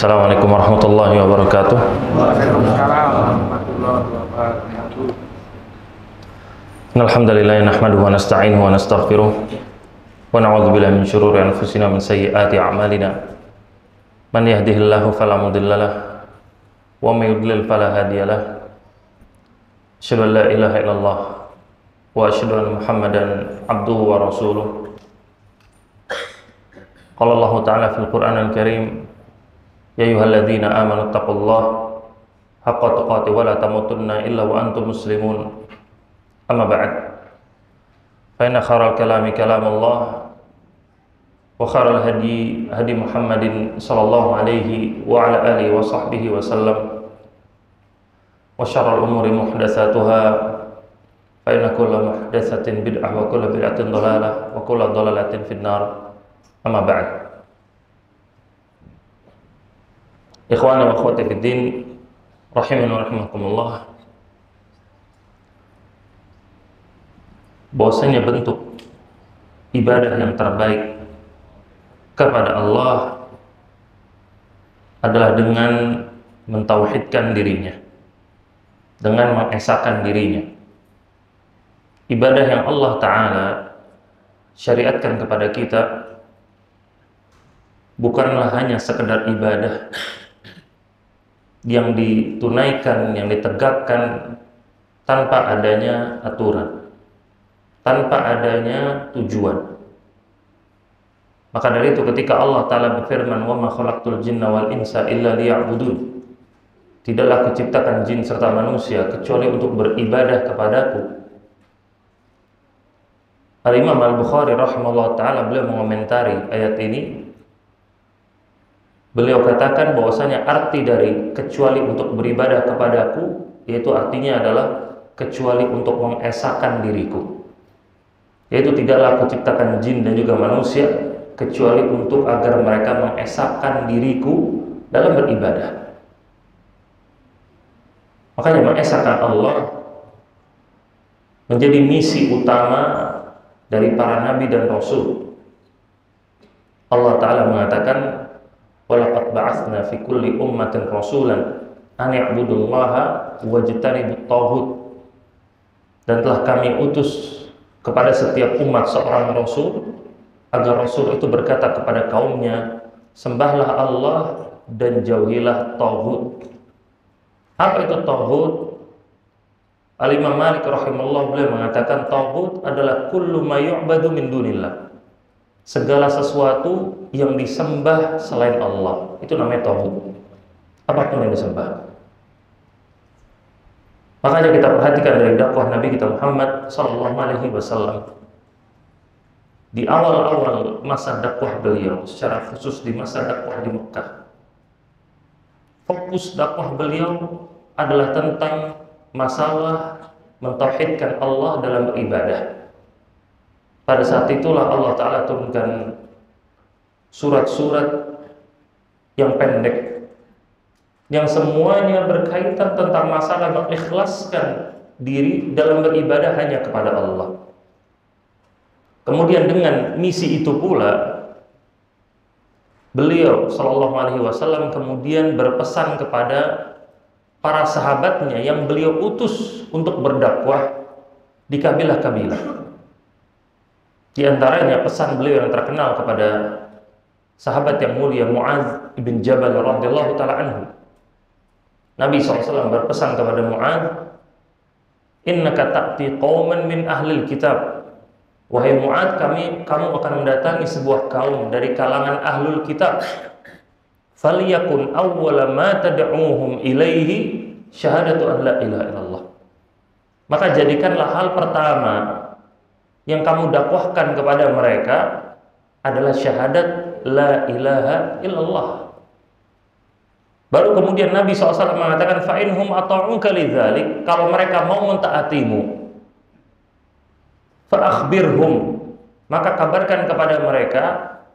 Assalamualaikum warahmatullahi wabarakatuh. Waalaikumsalam warahmatullahi wabarakatuh. Alhamdulillah nahmaduhu wa nasta'inuhu wa nastaghfiruh wa na'udzubillahi min syururi anfusina min sayyiati a'malina. Man yahdihillahu fala mudhillalah wa may yudlil fala hadiyalah. Asyhadu an la ilaha illallah wa asyhadu anna Muhammadan abduhu wa rasuluh. Qala Allah ta'ala fil Qur'anil Karim, ya ayyuhalladzina amanu taqullaha haqqa tuqatih wa la tamutunna illa wa antum muslimun. Amma ba'd. Fa inna khairal kalami kalamullah wa khairal hadi hadi Muhammadin sallallahu alaihi wa ala alihi wa sahbihi wa sallam. Wa syarrul umuri muhdatsatuha fa inna kulla muhdatsatin bid'ah wa kulla bid'atin dhalalah wa kulla dhalalatin finnar. Amma ba'd. Ikhwani wa akhwati fid din, rahimani wa rahimakumullah. Bahwasanya bentuk ibadah yang terbaik kepada Allah adalah dengan mentauhidkan dirinya, dengan mengesahkan dirinya. Ibadah yang Allah Ta'ala syariatkan kepada kita bukanlah hanya sekedar ibadah yang ditunaikan, yang ditegakkan tanpa adanya aturan, tanpa adanya tujuan. Maka dari itu ketika Allah Ta'ala berfirman, wa ma khalaqtul jinna wal insa illa liya'budun, tidaklah kuciptakan jin serta manusia kecuali untuk beribadah kepadaku. Al-Imam Al-Bukhari rahimahullah ta'ala beliau mengomentari ayat ini. Beliau katakan bahwasanya arti dari kecuali untuk beribadah kepadaku, yaitu artinya adalah kecuali untuk mengesahkan diriku, yaitu tidaklah kuciptakan jin dan juga manusia kecuali untuk agar mereka mengesahkan diriku dalam beribadah. Makanya mengesahkan Allah menjadi misi utama dari para nabi dan rasul. Allah Ta'ala mengatakan, walaqad ba'atsna fi kulli ummatin rasulan an ya'budullaha wajtanibut taghut. Dan telah kami utus kepada setiap umat seorang rasul agar rasul itu berkata kepada kaumnya, sembahlah Allah dan jauhilah taghut. Apa itu taghut? Al-Imam Malik rahimahullah beliau mengatakan taghut adalah kullu ma yu'badu min dunillah, segala sesuatu yang disembah selain Allah, itu namanya taghut. Apapun yang disembah. Makanya kita perhatikan dari dakwah Nabi kita Muhammad sallallahu alaihi wasallam. Di awal-awal masa dakwah beliau, secara khusus di masa dakwah di Mekah, fokus dakwah beliau adalah tentang masalah mentauhidkan Allah dalam beribadah. Pada saat itulah Allah Ta'ala turunkan surat-surat yang pendek, yang semuanya berkaitan tentang masalah mengikhlaskan diri dalam beribadah hanya kepada Allah. Kemudian dengan misi itu pula, beliau Shallallahu Alaihi Wasallam kemudian berpesan kepada para sahabatnya yang beliau utus untuk berdakwah di kabilah-kabilah. Di antaranya pesan beliau yang terkenal kepada sahabat yang mulia Mu'adz bin Jabal radhiyallahu ta'ala anhu. Nabi SAW berpesan kepada Mu'adz, innaka ta'ti qauman min ahlil kitab. Wahai Mu'adz, kamu akan mendatangi sebuah kaum dari kalangan ahlul kitab. Faliyakun awwala ma tad'uuhum ilaihi syahadatu an la ilaha illallah. Maka jadikanlah hal pertama yang kamu dakwahkan kepada mereka adalah syahadat la ilaha illallah. Baru kemudian Nabi SAW mengatakan fa'inhum ata'uka lidzalik, kalau mereka mau mentaatimu, fa'akhbirhum, maka kabarkan kepada mereka,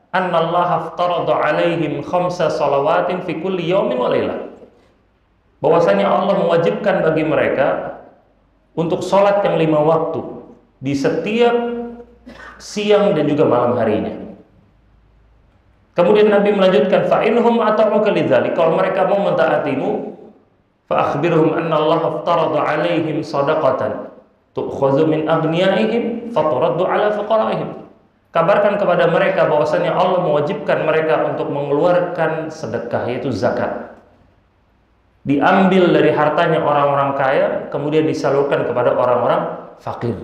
annallaha aftarada alaihim khamsa salawatin fi kulli yawmin wa lailah, bahwasanya Allah mewajibkan bagi mereka untuk sholat yang 5 waktu di setiap siang dan juga malam harinya. Kemudian Nabi melanjutkan, fa inhum ata'uka lidzalik, kalau mereka mau mentaatimu, fa akhbirhum anna Allah aftarada 'alaihim shadaqatan tu'khadhu min aghniyaihim fa turaddu 'ala fuqaraihim. Kabarkan kepada mereka bahwasanya Allah mewajibkan mereka untuk mengeluarkan sedekah, yaitu zakat. Diambil dari hartanya orang-orang kaya, kemudian disalurkan kepada orang-orang fakir.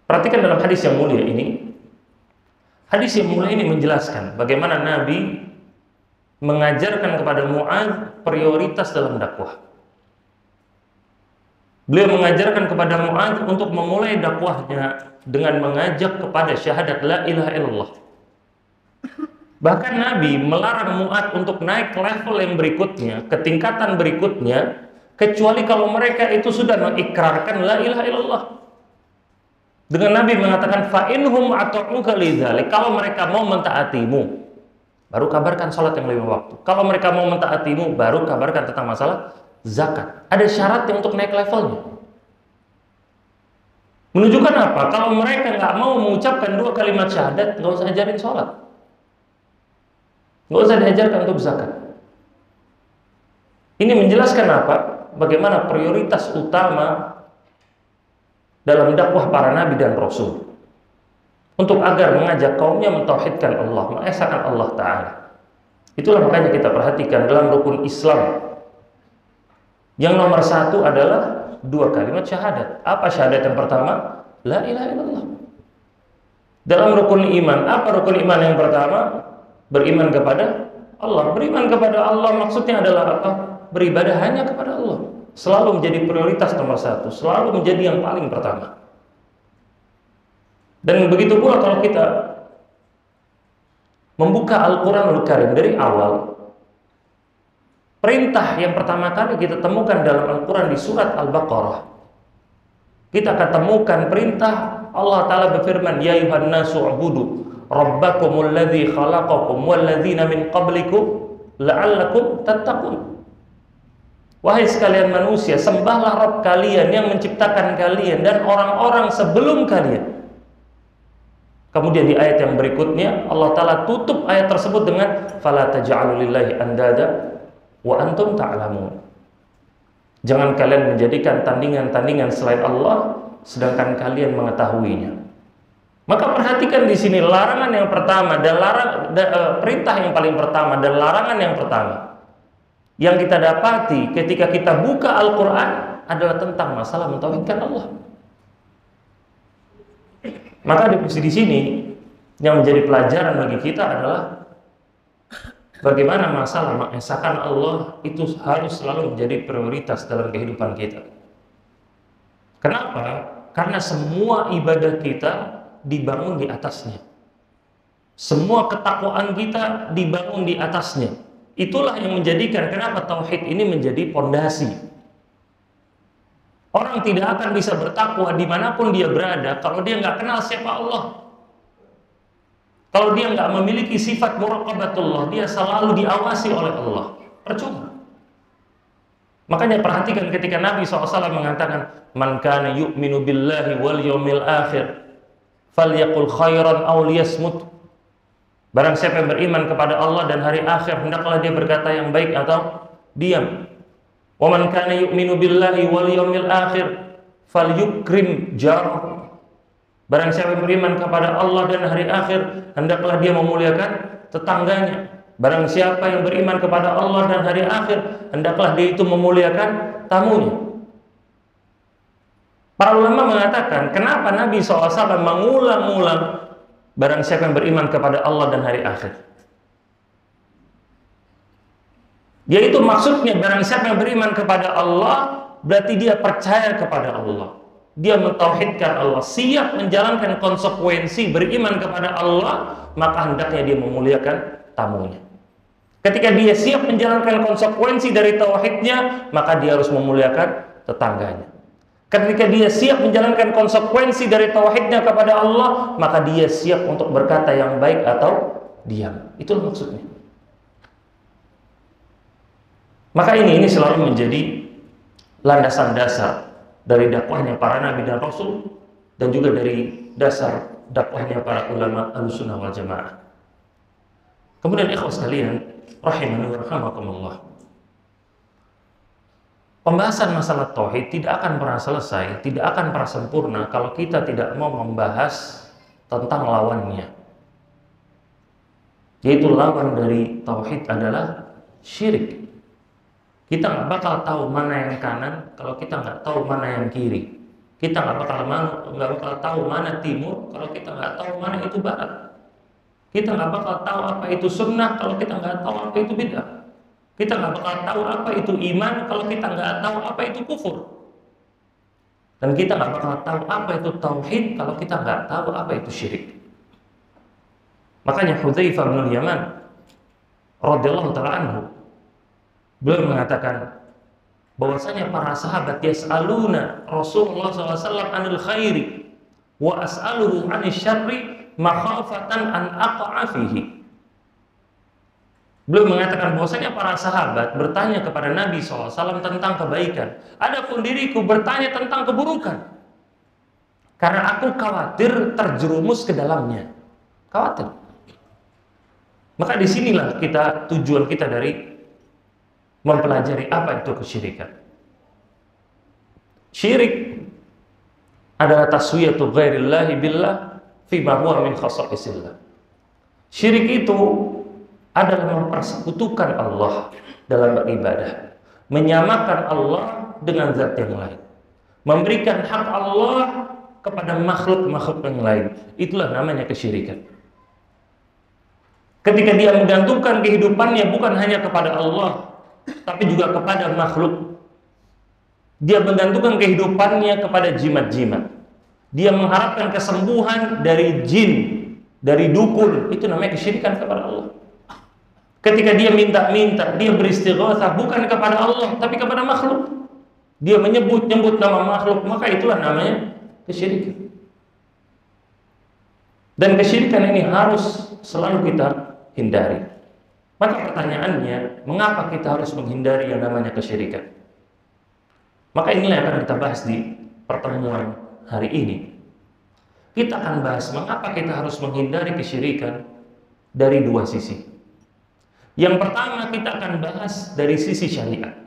Perhatikan dalam hadis yang mulia ini. Hadis yang mulia ini menjelaskan bagaimana Nabi mengajarkan kepada Mu'adz prioritas dalam dakwah. Beliau mengajarkan kepada Mu'adz untuk memulai dakwahnya dengan mengajak kepada syahadat la ilaha illallah. Bahkan Nabi melarang Mu'adz untuk naik ke level yang berikutnya, ke tingkatan berikutnya, kecuali kalau mereka itu sudah mengikrarkan la ilaha illallah. Dengan Nabi mengatakan fa inhum ata'uka lidzalik, kalau mereka mau mentaatimu, baru kabarkan salat yang 5 waktu. Kalau mereka mau mentaatimu, baru kabarkan tentang masalah zakat. Ada syaratnya untuk naik levelnya. Menunjukkan apa? Kalau mereka nggak mau mengucapkan 2 kalimat syahadat, nggak usah ajarin sholat, nggak usah diajarkan untuk zakat. Ini menjelaskan apa? Bagaimana prioritas utama dalam dakwah para nabi dan rasul untuk agar mengajak kaumnya mentauhidkan Allah, mengesahkan Allah Ta'ala. Itulah makanya kita perhatikan dalam rukun Islam yang nomor 1 adalah 2 kalimat syahadat. Apa syahadat yang pertama? La ilaha illallah. Dalam rukun iman, apa rukun iman yang pertama? Beriman kepada Allah. Beriman kepada Allah maksudnya adalah apa? Beribadah hanya kepada Allah. Selalu menjadi prioritas nomor 1, selalu menjadi yang paling pertama. Dan begitu pula kalau kita membuka Al-Quranul Karim dari awal, perintah yang pertama kali kita temukan dalam Al-Quran di surat Al-Baqarah, kita akan temukan perintah Allah Ta'ala berfirman, ya ayuhan nasu ubudu rabbakumul ladzi khalaqakum wal ladzina min qablikum la'allakum tattaqun. Wahai sekalian manusia, sembahlah Rabb kalian yang menciptakan kalian dan orang-orang sebelum kalian. Kemudian di ayat yang berikutnya Allah Ta'ala tutup ayat tersebut dengan fala taj'alu lillahi andada wa antum ta'lamun. Jangan kalian menjadikan tandingan-tandingan selain Allah sedangkan kalian mengetahuinya. Maka perhatikan di sini larangan yang pertama dan perintah yang paling pertama dan larangan yang pertama yang kita dapati ketika kita buka Al-Quran adalah tentang masalah mentauhidkan Allah. Maka di sini yang menjadi pelajaran bagi kita adalah bagaimana masalah mengesahkan Allah itu harus selalu menjadi prioritas dalam kehidupan kita. Kenapa? Karena semua ibadah kita dibangun di atasnya. Semua ketakwaan kita dibangun di atasnya. Itulah yang menjadikan kenapa tauhid ini menjadi pondasi. Orang tidak akan bisa bertakwa dimanapun dia berada kalau dia nggak kenal siapa Allah. Kalau dia nggak memiliki sifat muraqabatullah, dia selalu diawasi oleh Allah, percuma. Makanya perhatikan ketika Nabi SAW mengatakan, man kana yu'minu billahi wal yawmil akhir falyaqul khairan aw liyasmut. Barang siapa yang beriman kepada Allah dan hari akhir, hendaklah dia berkata yang baik atau diam. Wa man kana yu'minu billahi wal yawmil akhir falyukrim jarahu. Barang siapa yang beriman kepada Allah dan hari akhir, hendaklah dia memuliakan tetangganya. Barang siapa yang beriman kepada Allah dan hari akhir, hendaklah dia itu memuliakan tamunya. Para ulama mengatakan, kenapa Nabi SAW mengulang-ulang barang siapa yang beriman kepada Allah dan hari akhir? Yaitu maksudnya barang siapa yang beriman kepada Allah, berarti dia percaya kepada Allah. Dia mentauhidkan Allah, siap menjalankan konsekuensi beriman kepada Allah, maka hendaknya dia memuliakan tamunya. Ketika dia siap menjalankan konsekuensi dari tauhidnya, maka dia harus memuliakan tetangganya. Ketika dia siap menjalankan konsekuensi dari tauhidnya kepada Allah, maka dia siap untuk berkata yang baik atau diam. Itulah maksudnya. Maka ini selalu menjadi landasan dasar dari dakwahnya para nabi dan rasul, dan juga dari dasar dakwahnya para ulama Ahlussunnah wal Jamaah. Kemudian ikhwas sekalian, rahimani wa rahimakumullah. Pembahasan masalah tauhid tidak akan pernah selesai, tidak akan pernah sempurna kalau kita tidak mau membahas tentang lawannya. Yaitu lawan dari tauhid adalah syirik. Kita nggak bakal tahu mana yang kanan kalau kita nggak tahu mana yang kiri. Kita nggak bakal tahu mana timur kalau kita nggak tahu mana itu barat. Kita nggak bakal tahu apa itu sunnah kalau kita nggak tahu apa itu bid'ah. Kita nggak bakal tahu apa itu iman kalau kita nggak tahu apa itu kufur. Dan kita nggak bakal tahu apa itu tauhid kalau kita nggak tahu apa itu syirik. Makanya Hudzaifah bin Yaman radhiyallahu taala anhu, beliau mengatakan bahwasanya para sahabat yas'aluna Rasulullah SAW anil khairi wa as'aluhu anil syarri makhafatan an aqa'a fihi. Beliau mengatakan bahwasanya para sahabat bertanya kepada Nabi SAW tentang kebaikan. Adapun diriku bertanya tentang keburukan. Karena aku khawatir terjerumus ke dalamnya. Khawatir. Maka disinilah tujuan kita dari mempelajari apa itu kesyirikan. Syirik adalah taswiyatu ghairillahi billah fima huwa min khasaisillah. Syirik itu adalah mempersekutukan Allah dalam beribadah, menyamakan Allah dengan zat yang lain, memberikan hak Allah kepada makhluk-makhluk yang lain. Itulah namanya kesyirikan. Ketika dia menggantungkan kehidupannya bukan hanya kepada Allah, tapi juga kepada makhluk. Dia menggantungkan kehidupannya kepada jimat-jimat. Dia mengharapkan kesembuhan dari jin, dari dukun. Itu namanya kesyirikan kepada Allah. Ketika dia minta-minta, dia beristighatsah bukan kepada Allah, tapi kepada makhluk. Dia menyebut-nyebut nama makhluk, maka itulah namanya kesyirikan. Dan kesyirikan ini harus selalu kita hindari. Maka pertanyaannya, mengapa kita harus menghindari yang namanya kesyirikan? Maka inilah yang akan kita bahas di pertemuan hari ini. Kita akan bahas mengapa kita harus menghindari kesyirikan dari dua sisi. Yang pertama kita akan bahas dari sisi syariat.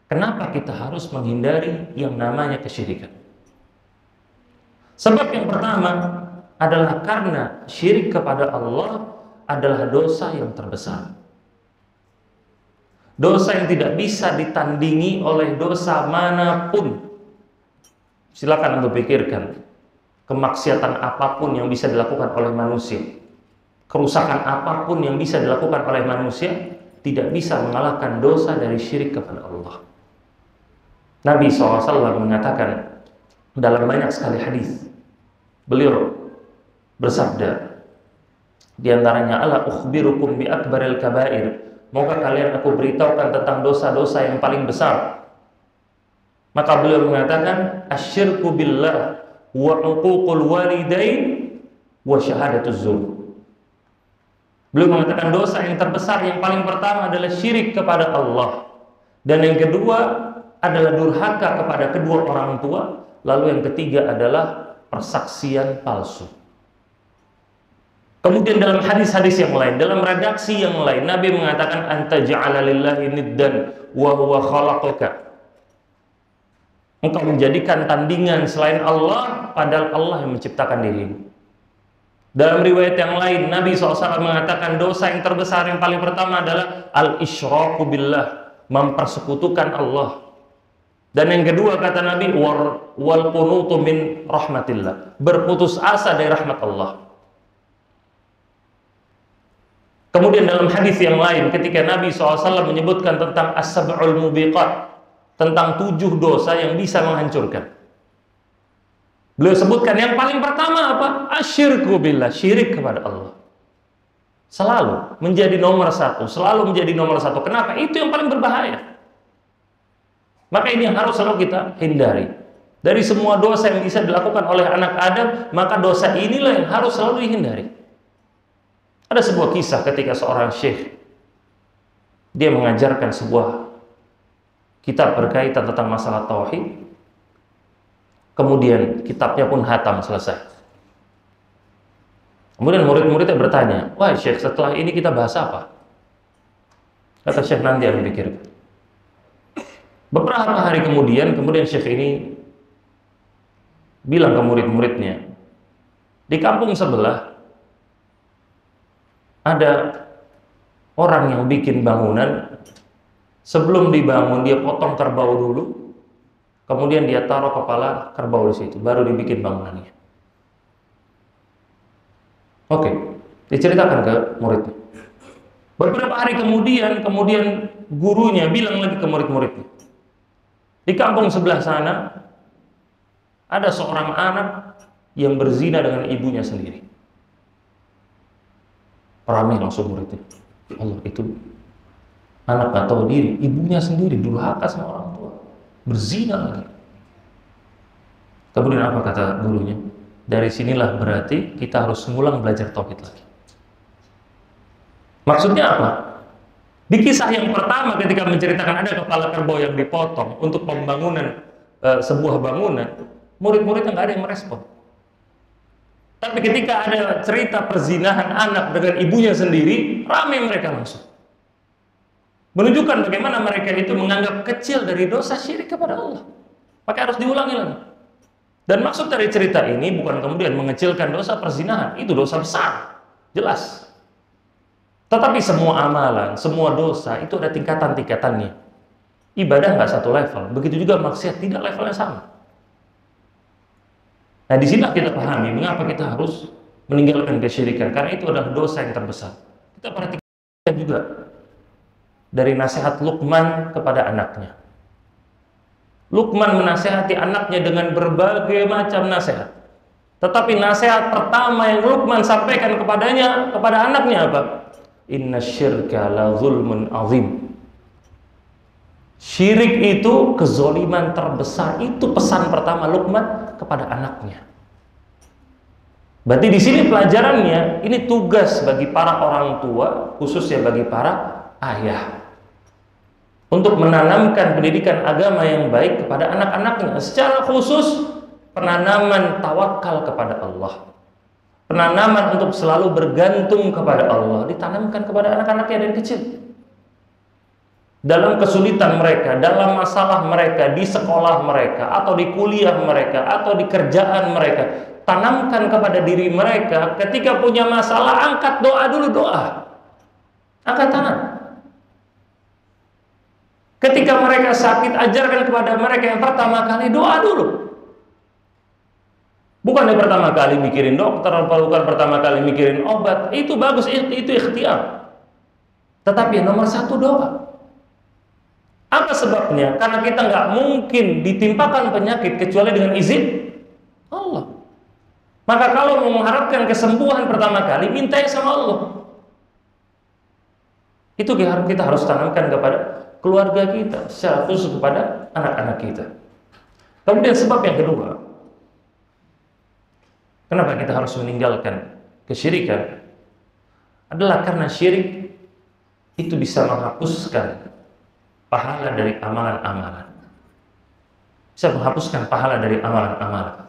Kenapa kita harus menghindari yang namanya kesyirikan? Sebab yang pertama adalah karena syirik kepada Allah adalah dosa yang terbesar. Dosa yang tidak bisa ditandingi oleh dosa manapun. Silakan Anda pikirkan kemaksiatan apapun yang bisa dilakukan oleh manusia. Kerusakan apapun yang bisa dilakukan oleh manusia tidak bisa mengalahkan dosa dari syirik kepada Allah. Nabi SAW mengatakan dalam banyak sekali hadis, beliau bersabda, di antaranya, ala ukhbirukum bi akbaril kabair, maukah kalian aku beritahukan tentang dosa-dosa yang paling besar? Maka beliau mengatakan, asyirku billah wa uququl walidain wa syahadatuz zur. Beliau mengatakan dosa yang terbesar yang paling pertama adalah syirik kepada Allah, dan yang kedua adalah durhaka kepada kedua orang tua, lalu yang ketiga adalah persaksian palsu. Kemudian dalam hadis-hadis yang lain, dalam redaksi yang lain, Nabi mengatakan anta ja'ala lillahi niddan wa huwa khalaqaka. Engkau menjadikan tandingan selain Allah, padahal Allah yang menciptakan dirimu. Dalam riwayat yang lain, Nabi SAW mengatakan dosa yang terbesar yang paling pertama adalah al-isyraku billah, mempersekutukan Allah. Dan yang kedua kata Nabi, wal qunutu min rahmatillah, berputus asa dari rahmat Allah. Kemudian dalam hadis yang lain, ketika Nabi SAW menyebutkan tentang as-sab'ul mubiqat, tentang 7 dosa yang bisa menghancurkan, beliau sebutkan yang paling pertama apa? Asyirku billah, syirik kepada Allah. Selalu menjadi nomor satu, selalu menjadi nomor satu. Kenapa? Itu yang paling berbahaya. Maka ini yang harus selalu kita hindari. Dari semua dosa yang bisa dilakukan oleh anak Adam, maka dosa inilah yang harus selalu dihindari. Ada sebuah kisah ketika seorang syekh, dia mengajarkan sebuah kitab berkaitan tentang masalah tauhid. Kemudian kitabnya pun hatam, selesai. Kemudian murid-muridnya bertanya, wah Syekh, setelah ini kita bahas apa? Kata Syekh, nanti aku pikirkan. Beberapa hari kemudian Syekh ini bilang ke murid-muridnya, di kampung sebelah ada orang yang bikin bangunan. Sebelum dibangun dia potong kerbau dulu, kemudian dia taruh kepala kerbau di situ, baru dibikin bangunannya. Oke, diceritakan ke muridnya. Beberapa hari kemudian gurunya bilang lagi ke murid-muridnya, di kampung sebelah sana ada seorang anak yang berzina dengan ibunya sendiri. Ramai langsung muridnya. Allah, itu anak gak tahu diri, ibunya sendiri durhaka sama orang tua, berzina lagi. Kemudian apa kata gurunya? Dari sinilah berarti kita harus ngulang belajar tauhid lagi. Maksudnya apa? Di kisah yang pertama ketika menceritakan ada kepala kerbau yang dipotong untuk pembangunan sebuah bangunan, murid-muridnya nggak ada yang merespon. Tapi ketika ada cerita perzinahan anak dengan ibunya sendiri, ramai mereka langsung. Menunjukkan bagaimana mereka itu menganggap kecil dari dosa syirik kepada Allah. Maka harus diulangi lagi. Dan maksud dari cerita ini bukan kemudian mengecilkan dosa perzinahan, itu dosa besar, jelas. Tetapi semua amalan, semua dosa itu ada tingkatan-tingkatannya. Ibadah nggak satu level, begitu juga maksiat tidak levelnya sama. Nah, di sini kita pahami mengapa kita harus meninggalkan kesyirikan, karena itu adalah dosa yang terbesar. Kita perhatikan juga dari nasihat Luqman kepada anaknya. Luqman menasihati anaknya dengan berbagai macam nasihat. Tetapi nasihat pertama yang Luqman sampaikan kepada anaknya apa? Inna syirka la zulmun azim. Syirik itu kezoliman terbesar. Itu pesan pertama Luqman kepada anaknya. Berarti di sini pelajarannya, ini tugas bagi para orang tua, khususnya bagi para ayah, untuk menanamkan pendidikan agama yang baik kepada anak-anaknya. Secara khusus penanaman tawakal kepada Allah, penanaman untuk selalu bergantung kepada Allah ditanamkan kepada anak-anaknya dari kecil. Dalam kesulitan mereka, dalam masalah mereka, di sekolah mereka, atau di kuliah mereka, atau di kerjaan mereka, tanamkan kepada diri mereka, ketika punya masalah, angkat doa dulu, doa. Angkat tangan. Ketika mereka sakit, ajarkan kepada mereka yang pertama kali doa dulu. Bukan yang pertama kali mikirin dokter, bukan pertama kali mikirin obat. Itu bagus, itu ikhtiar. Tetapi yang nomor satu doa. Apa sebabnya? Karena kita nggak mungkin ditimpakan penyakit kecuali dengan izin Allah. Maka kalau mau mengharapkan kesembuhan pertama kali, minta sama Allah. Itu kita harus tanamkan kepada keluarga kita, secara khusus kepada anak-anak kita. Kemudian sebab yang kedua, kenapa kita harus meninggalkan kesyirikan, adalah karena syirik itu bisa menghapuskan pahala dari amalan-amalan. Bisa menghapuskan pahala dari amalan-amalan.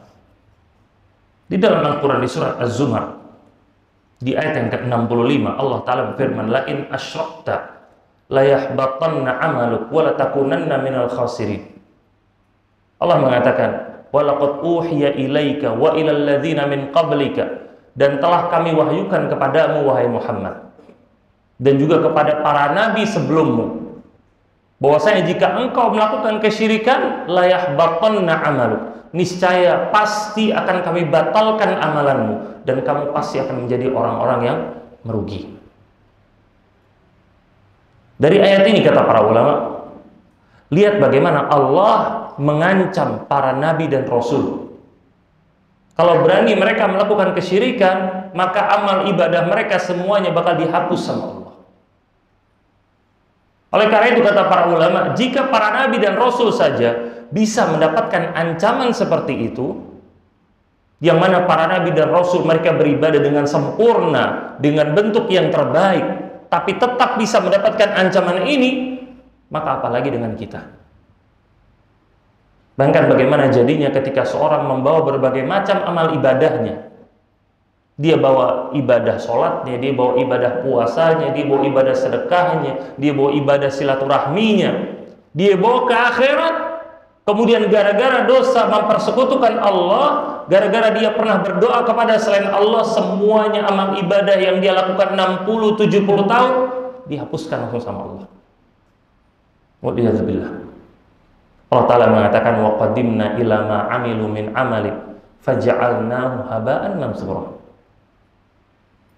Di dalam Al-Quran di surat Az-Zumar, di ayat yang ke-65, Allah Ta'ala berfirman, la in asyrakta la yahbatanna amaluk wa la takunanna minal khasirin. Allah mengatakan, wa laqad uhiya ilaika wa ilal ladzina min qablika, dan telah kami wahyukan kepadamu wahai Muhammad, dan juga kepada para nabi sebelummu, bahwasanya jika engkau melakukan kesyirikan, la yahbatanna amaluk, niscaya pasti akan kami batalkan amalanmu, dan kamu pasti akan menjadi orang-orang yang merugi. Dari ayat ini kata para ulama, lihat bagaimana Allah mengancam para nabi dan rasul. Kalau berani mereka melakukan kesyirikan, maka amal ibadah mereka semuanya bakal dihapus sama Allah. Oleh karena itu kata para ulama, jika para nabi dan rasul saja bisa mendapatkan ancaman seperti itu, yang mana para nabi dan rasul mereka beribadah dengan sempurna, dengan bentuk yang terbaik, tapi tetap bisa mendapatkan ancaman ini, maka apalagi dengan kita. Bahkan bagaimana jadinya ketika seorang membawa berbagai macam amal ibadahnya, Dia bawa ibadah sholatnya, dia bawa ibadah puasanya, dia bawa ibadah sedekahnya, dia bawa ibadah silaturahminya, dia bawa ke akhirat. Kemudian gara-gara dosa mempersekutukan Allah, gara-gara dia pernah berdoa kepada selain Allah, semuanya amal ibadah yang dia lakukan 60-70 tahun dihapuskan langsung sama Allah. Waliyadzubillah. Allah Ta'ala mengatakan, wa qadimna ila ma amilu min amali faja'alnahu haba'an mansura.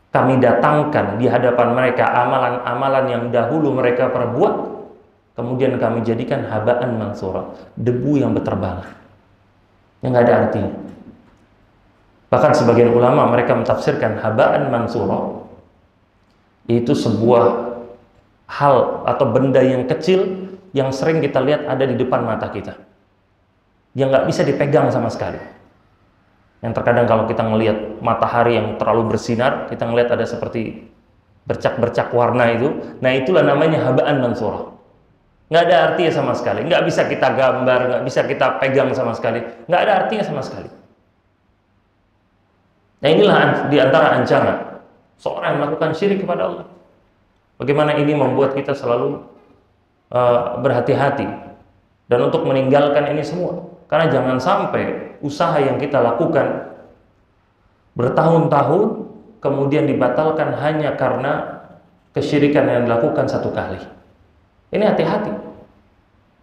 Kami datangkan di hadapan mereka amalan-amalan yang dahulu mereka perbuat, kemudian kami jadikan haba'an mansura, debu yang berterbangan, yang nggak ada artinya. Bahkan sebagian ulama mereka mentafsirkan haba'an mansura itu sebuah hal atau benda yang kecil yang sering kita lihat ada di depan mata kita, yang nggak bisa dipegang sama sekali. Yang terkadang kalau kita ngelihat matahari yang terlalu bersinar, kita ngelihat ada seperti bercak-bercak warna itu, nah itulah namanya haba'an mansura. Nggak ada artinya sama sekali, nggak bisa kita gambar, nggak bisa kita pegang sama sekali, nggak ada artinya sama sekali. Nah inilah di antara ancaman seorang yang melakukan syirik kepada Allah. Bagaimana ini membuat kita selalu berhati-hati dan untuk meninggalkan ini semua. Karena jangan sampai usaha yang kita lakukan bertahun-tahun kemudian dibatalkan hanya karena kesyirikan yang dilakukan satu kali. Ini hati-hati.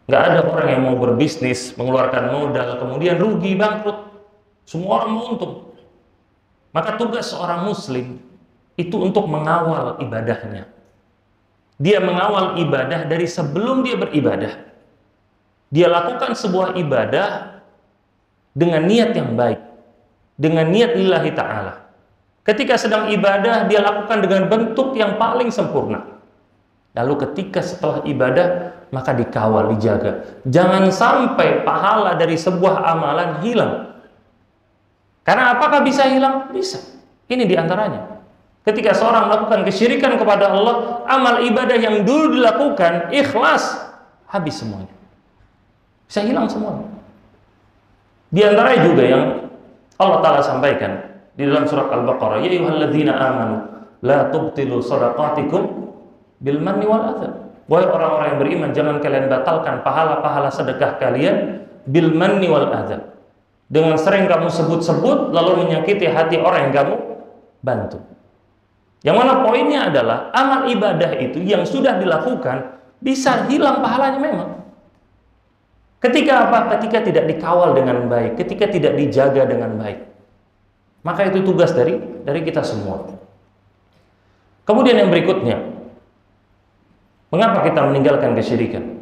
Nggak ada orang yang mau berbisnis, mengeluarkan modal, kemudian rugi, bangkrut. Semua orang mau untung. Maka tugas seorang muslim itu untuk mengawal ibadahnya. Dia mengawal ibadah dari sebelum dia beribadah. Dia lakukan sebuah ibadah dengan niat yang baik, dengan niat lillahi ta'ala. Ketika sedang ibadah, dia lakukan dengan bentuk yang paling sempurna. Lalu ketika setelah ibadah, maka dikawal, dijaga. Jangan sampai pahala dari sebuah amalan hilang. Karena apakah bisa hilang? Bisa. Ini diantaranya. Ketika seorang melakukan kesyirikan kepada Allah, amal ibadah yang dulu dilakukan, ikhlas, habis semuanya. Bisa hilang semuanya. Di antaranya juga yang Allah Ta'ala sampaikan di dalam surat Al-Baqarah, ya ayyuhalladzina amanu la tubtilu shadaqatikum bil manni wal adza. Wahai orang-orang yang beriman, jangan kalian batalkan pahala-pahala sedekah kalian bil manni wal adza. Dengan sering kamu sebut-sebut lalu menyakiti hati orang yang kamu bantu. Yang mana poinnya adalah amal ibadah itu yang sudah dilakukan bisa hilang pahalanya memang. Ketika apa? Ketika tidak dikawal dengan baik, ketika tidak dijaga dengan baik. Maka itu tugas dari kita semua. Kemudian yang berikutnya, mengapa kita meninggalkan kesyirikan?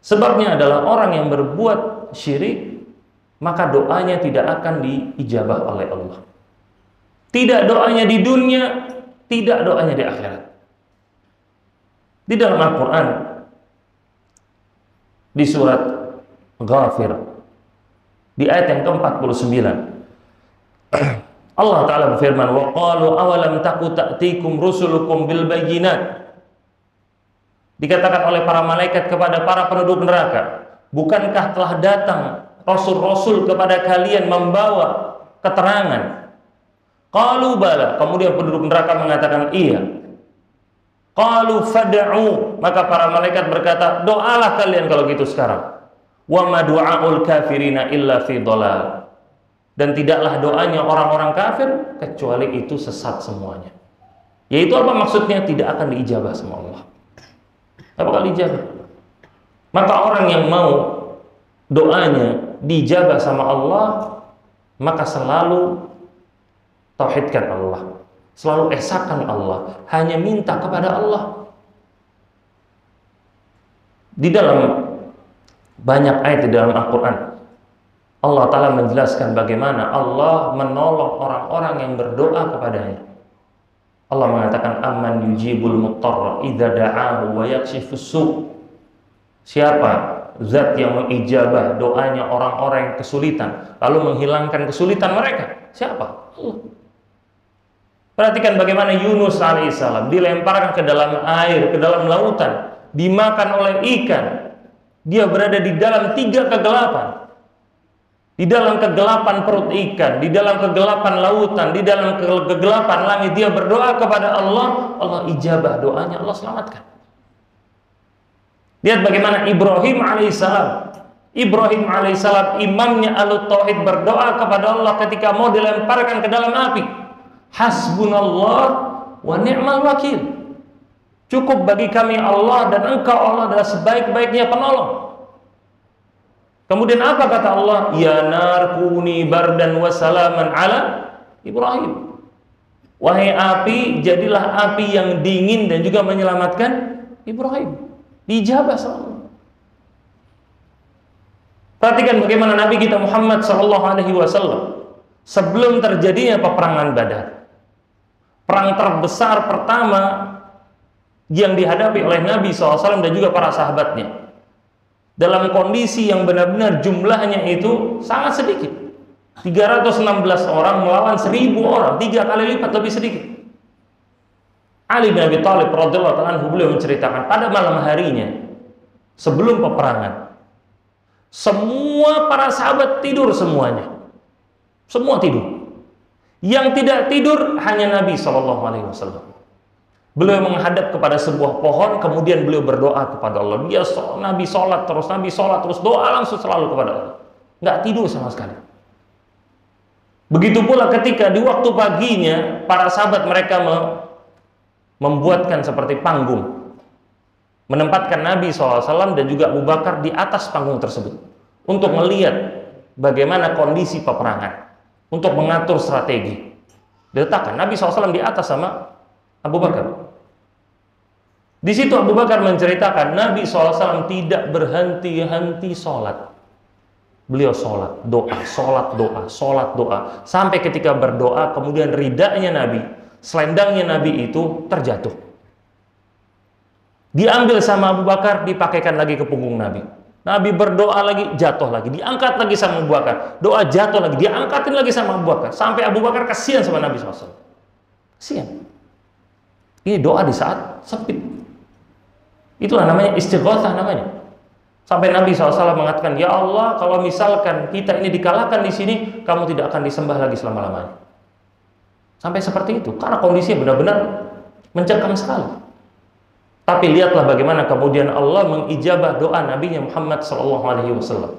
Sebabnya adalah orang yang berbuat syirik, maka doanya tidak akan diijabah oleh Allah. Tidak doanya di dunia, tidak doanya di akhirat. Di dalam Al-Quran, di surat Ghafir, di ayat yang ke-49, Allah Ta'ala berfirman, wa qalu awalam taku ta'tikum rusulukum bil bayyinat. Dikatakan oleh para malaikat kepada para penduduk neraka, bukankah telah datang rasul-rasul kepada kalian membawa keterangan? Qalu bala. Kemudian penduduk neraka mengatakan iya. Qalu fad'u. Maka para malaikat berkata, doalah kalian kalau gitu sekarang. Wa ma du'aul kafirina illa fi dhalal. Dan tidaklah doanya orang-orang kafir kecuali itu sesat semuanya. Yaitu apa maksudnya? Tidak akan diijabah sama Allah. Apa kali dijabah? Maka orang yang mau doanya dijabah sama Allah, maka selalu tauhidkan Allah, selalu esakan Allah, hanya minta kepada Allah. Di dalam banyak ayat di dalam Al-Quran, Allah Ta'ala menjelaskan bagaimana Allah menolong orang-orang yang berdoa kepadanya. Allah mengatakan, amman yujibul muttarra idza da'ahu wa yakshifus su'. Siapa zat yang mengijabah doanya orang-orang yang kesulitan lalu menghilangkan kesulitan mereka? Siapa? Allah. Perhatikan bagaimana Yunus alaihissalam dilemparkan ke dalam air, ke dalam lautan, dimakan oleh ikan. Dia berada di dalam 3 kegelapan. di dalam kegelapan perut ikan, di dalam kegelapan lautan, di dalam kegelapan langit, dia berdoa kepada Allah, Allah ijabah doanya, Allah selamatkan. Lihat bagaimana Ibrahim alaihissalam, imamnya Ahlut Tauhid, berdoa kepada Allah ketika mau dilemparkan ke dalam api. Hasbunallah wa ni'mal wakil. Cukup bagi kami Allah, dan Engkau Allah adalah sebaik-baiknya penolong. Kemudian apa kata Allah? Ya nar kuni bardan wa salaman ala Ibrahim. Wahai api, jadilah api yang dingin dan juga menyelamatkan Ibrahim. Dijabah sama Allah. Perhatikan bagaimana Nabi kita Muhammad SAW sebelum terjadinya peperangan Badar, perang terbesar pertama yang dihadapi oleh Nabi SAW dan juga para sahabatnya, dalam kondisi yang benar-benar jumlahnya itu sangat sedikit, 316 orang melawan 1000 orang, 3 kali lipat lebih sedikit. Ali bin Abi Thalib radhiyallahu anhu, beliau menceritakan pada malam harinya sebelum peperangan, semua para sahabat tidur semuanya, semua tidur. Yang tidak tidur hanya Nabi SAW. Beliau menghadap kepada sebuah pohon, kemudian beliau berdoa kepada Allah. Nabi sholat terus, doa langsung selalu kepada Allah. Nggak tidur sama sekali. Begitu pula ketika di waktu paginya, para sahabat mereka membuatkan seperti panggung, menempatkan Nabi SAW dan juga Abu Bakar di atas panggung tersebut untuk melihat bagaimana kondisi peperangan, untuk mengatur strategi. Diletakkan Nabi SAW di atas sama Abu Bakar. Di situ Abu Bakar menceritakan Nabi SAW tidak berhenti-henti sholat. Beliau sholat, doa, sampai ketika berdoa kemudian ridanya Nabi, selendangnya Nabi itu terjatuh. Diambil sama Abu Bakar, dipakaikan lagi ke punggung Nabi. Nabi berdoa lagi, jatuh lagi, diangkat lagi sama Abu Bakar. Doa jatuh lagi, diangkatin lagi sama Abu Bakar. Sampai Abu Bakar kasihan sama Nabi SAW. Kasihan. Ini doa di saat sempit. Itulah namanya istighatsah namanya. Sampai Nabi SAW mengatakan, ya Allah, kalau misalkan kita ini dikalahkan di sini, kamu tidak akan disembah lagi selama-lamanya. Sampai seperti itu, karena kondisinya benar-benar mencekam sekali. Tapi lihatlah bagaimana kemudian Allah mengijabah doa Nabi Muhammad SAW.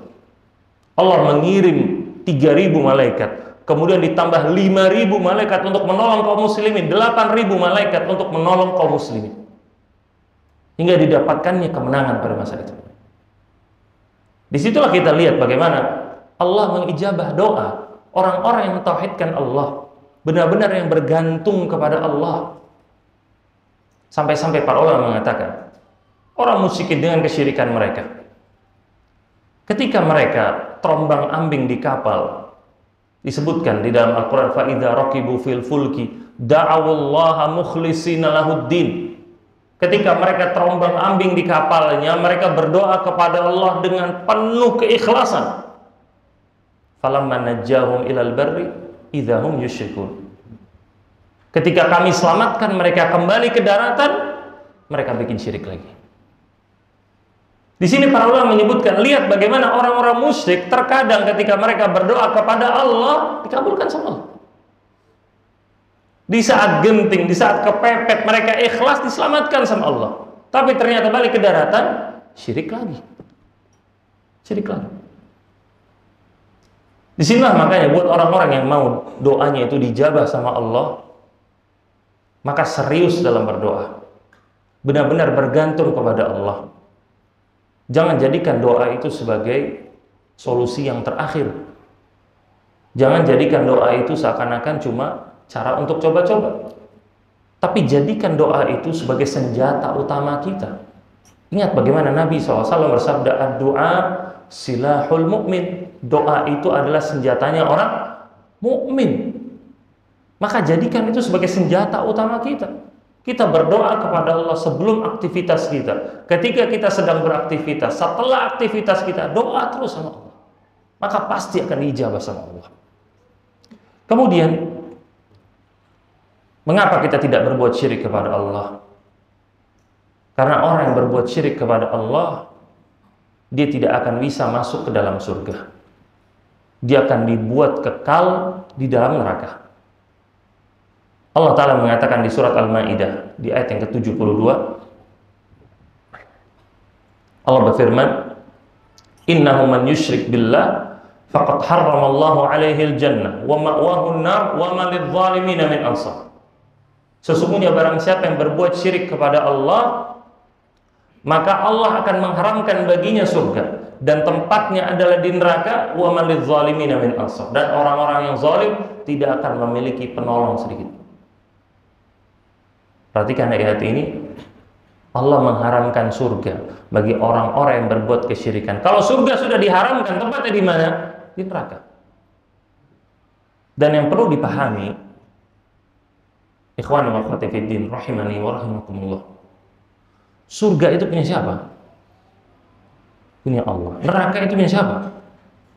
Allah mengirim 3.000 malaikat, kemudian ditambah 5.000 malaikat untuk menolong kaum muslimin, 8.000 malaikat untuk menolong kaum muslimin, hingga didapatkannya kemenangan pada masa itu. Disitulah kita lihat bagaimana Allah mengijabah doa orang-orang yang mentauhidkan Allah, benar-benar yang bergantung kepada Allah. Sampai-sampai para ulama mengatakan, orang musyrikin dengan kesyirikan mereka, ketika mereka terombang-ambing di kapal, disebutkan di dalam Al-Quran, فَإِذَا رَكِبُوا فِي الْفُلْكِ دَعَوُوا اللَّهَ مُخْلِصِينَ لَهُ الدِّينَ. Ketika mereka terombang-ambing di kapalnya, mereka berdoa kepada Allah dengan penuh keikhlasan. فَلَمَّا نَجَّاهُمْ إِلَى الْبَرِّ إِذَا هُمْ يُشْرِكُونَ. Ketika kami selamatkan mereka kembali ke daratan, mereka bikin syirik lagi. Di sini para ulama menyebutkan, lihat bagaimana orang-orang musyrik terkadang ketika mereka berdoa kepada Allah, dikabulkan sama Allah. Di saat genting, di saat kepepet, mereka ikhlas diselamatkan sama Allah. Tapi ternyata balik ke daratan, syirik lagi. Syirik lagi. Disinilah makanya buat orang-orang yang mau doanya itu dijabah sama Allah, maka serius dalam berdoa, benar-benar bergantung kepada Allah. Jangan jadikan doa itu sebagai solusi yang terakhir. Jangan jadikan doa itu seakan-akan cuma cara untuk coba-coba. Tapi jadikan doa itu sebagai senjata utama kita. Ingat bagaimana Nabi SAW bersabda, ad-du'a silahul mu'min. Doa itu adalah senjatanya orang mukmin. Maka jadikan itu sebagai senjata utama kita. Kita berdoa kepada Allah sebelum aktivitas kita, ketika kita sedang beraktivitas, setelah aktivitas kita, doa terus sama Allah. Maka pasti akan diijabah sama Allah. Kemudian, mengapa kita tidak berbuat syirik kepada Allah? Karena orang yang berbuat syirik kepada Allah, dia tidak akan bisa masuk ke dalam surga. dia akan dibuat kekal di dalam neraka. Allah Ta'ala mengatakan di surat Al-Ma'idah di ayat yang ke-72, Allah berfirman, innahu man yusyrik billah faqad harramallahu alaihil jannah wa ma'wahun nar wa ma lidh-dhalimina min ansar. Sesungguhnya barang siapa yang berbuat syirik kepada Allah, maka Allah akan mengharamkan baginya surga dan tempatnya adalah di neraka, wa ma lidh-dhalimina min ansar, dan orang-orang yang zalim tidak akan memiliki penolong sedikit. Perhatikan ayat ini, Allah mengharamkan surga bagi orang-orang yang berbuat kesyirikan. Kalau surga sudah diharamkan, tempatnya di mana? Di neraka. Dan yang perlu dipahami, ikhwan wa akhwati fid din rahimani wa rahimakumullah, surga itu punya siapa? Punya Allah. Neraka itu punya siapa?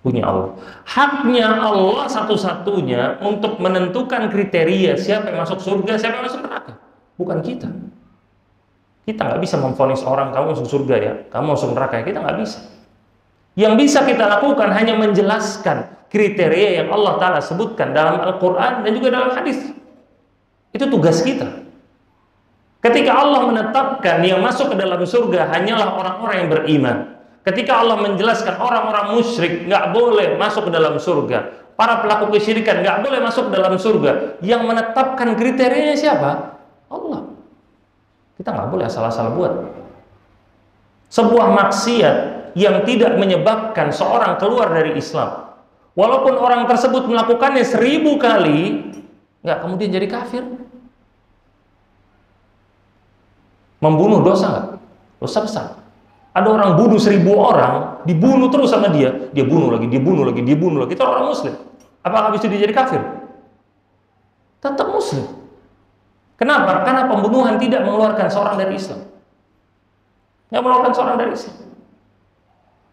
Punya Allah. Haknya Allah satu-satunya untuk menentukan kriteria siapa yang masuk surga, siapa yang masuk neraka. Bukan kita. Kita nggak bisa memvonis orang, kamu masuk surga ya, kamu masuk neraka ya. Kita nggak bisa. Yang bisa kita lakukan hanya menjelaskan kriteria yang Allah Ta'ala sebutkan dalam Al-Quran dan juga dalam hadis. Itu tugas kita. Ketika Allah menetapkan yang masuk ke dalam surga hanyalah orang-orang yang beriman, ketika Allah menjelaskan orang-orang musyrik nggak boleh masuk ke dalam surga, para pelaku kesyirikan nggak boleh masuk ke dalam surga, yang menetapkan kriterianya siapa? Allah. Kita nggak boleh asal-asal buat. Sebuah maksiat yang tidak menyebabkan seorang keluar dari Islam, walaupun orang tersebut melakukannya 1000 kali, nggak kemudian jadi kafir. Membunuh dosa nggak? Dosa besar. Ada orang bunuh 1000 orang, dibunuh terus sama dia bunuh lagi, dia bunuh lagi, dia bunuh lagi. Itu orang muslim. Apakah habis itu dia jadi kafir? Tetap muslim. Kenapa? Karena pembunuhan tidak mengeluarkan seorang dari Islam. Tidak mengeluarkan seorang dari Islam.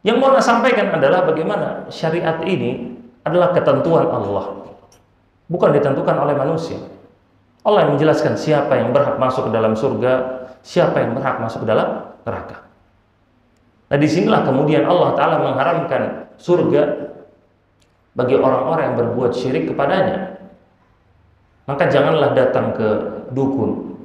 Yang mau saya sampaikan adalah bagaimana syariat ini adalah ketentuan Allah, bukan ditentukan oleh manusia. Allah yang menjelaskan siapa yang berhak masuk ke dalam surga, siapa yang berhak masuk ke dalam neraka. Nah, disinilah kemudian Allah Ta'ala mengharamkan surga bagi orang-orang yang berbuat syirik kepadanya. Maka janganlah datang ke dukun,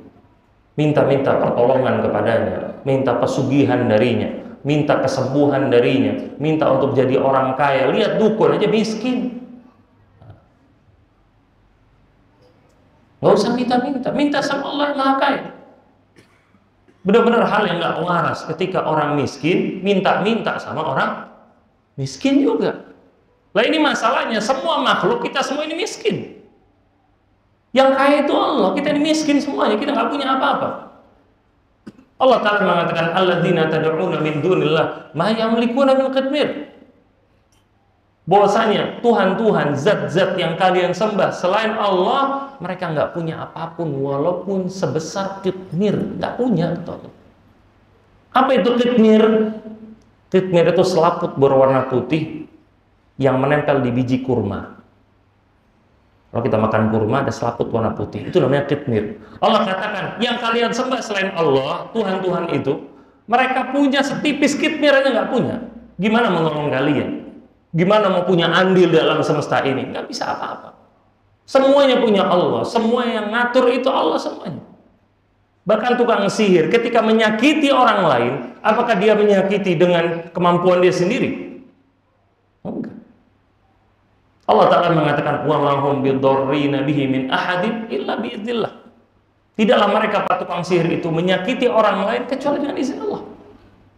minta-minta pertolongan kepadanya, minta pesugihan darinya, minta kesembuhan darinya, minta untuk jadi orang kaya. Lihat dukun aja miskin. Nggak usah minta-minta, minta sama Allah yang Maha Kaya. Benar-benar hal yang nggak waras ketika orang miskin minta-minta sama orang miskin juga. Lah ini masalahnya, semua makhluk kita semua ini miskin. Yang kaya itu Allah, kita ini miskin semuanya, kita nggak punya apa-apa. Allah Ta'ala mengatakan, alladzina tad'una min dunillah ma yamlikuna min qitmir. Bahwasanya Tuhan-Tuhan, zat-zat yang kalian sembah selain Allah, mereka nggak punya apapun walaupun sebesar qitmir, nggak punya. Apa itu qitmir? Qitmir itu selaput berwarna putih yang menempel di biji kurma. Kalau kita makan kurma ada selaput warna putih, itu namanya qitmir. Allah katakan, yang kalian sembah selain Allah, Tuhan-Tuhan itu, mereka punya setipis qitmir aja nggak punya. Gimana menolong kalian? Gimana mau punya andil dalam semesta ini? Nggak bisa apa-apa. Semuanya punya Allah, semua yang ngatur itu Allah semuanya. Bahkan tukang sihir ketika menyakiti orang lain, apakah dia menyakiti dengan kemampuan dia sendiri? Enggak. Allah Ta'ala mengatakan, wa ma hum bidarrina bihi min ahadin illa biiznillah. Tidaklah mereka para tukang sihir itu menyakiti orang lain kecuali dengan izin Allah.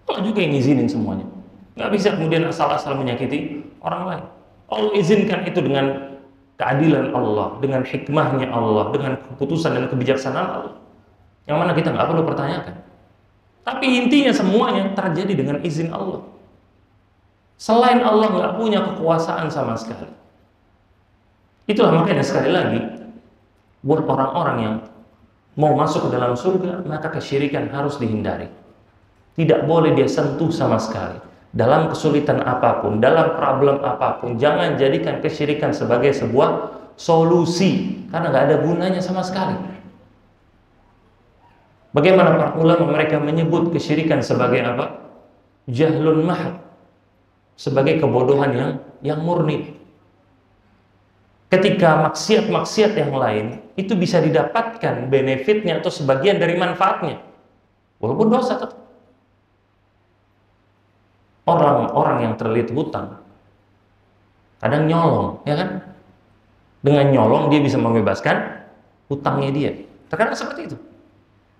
Allah juga yang izinin semuanya. Nggak bisa kemudian asal-asal menyakiti orang lain. Allah izinkan itu dengan keadilan Allah, dengan hikmahnya Allah, dengan keputusan dan kebijaksanaan Allah, yang mana kita nggak perlu pertanyakan. Tapi intinya semuanya terjadi dengan izin Allah. Selain Allah nggak punya kekuasaan sama sekali. Itulah makanya sekali lagi, buat orang-orang yang mau masuk ke dalam surga, maka kesyirikan harus dihindari. Tidak boleh dia sentuh sama sekali. Dalam kesulitan apapun, dalam problem apapun, jangan jadikan kesyirikan sebagai sebuah solusi, karena nggak ada gunanya sama sekali. Bagaimana para ulama mereka menyebut kesyirikan sebagai apa? Jahlun mahad, sebagai kebodohan yang murni. ketika maksiat-maksiat yang lain itu bisa didapatkan benefitnya atau sebagian dari manfaatnya, walaupun dosa tetap. Orang-orang yang terlilit hutang kadang nyolong, ya kan? Dengan nyolong dia bisa membebaskan hutangnya dia. Terkadang seperti itu.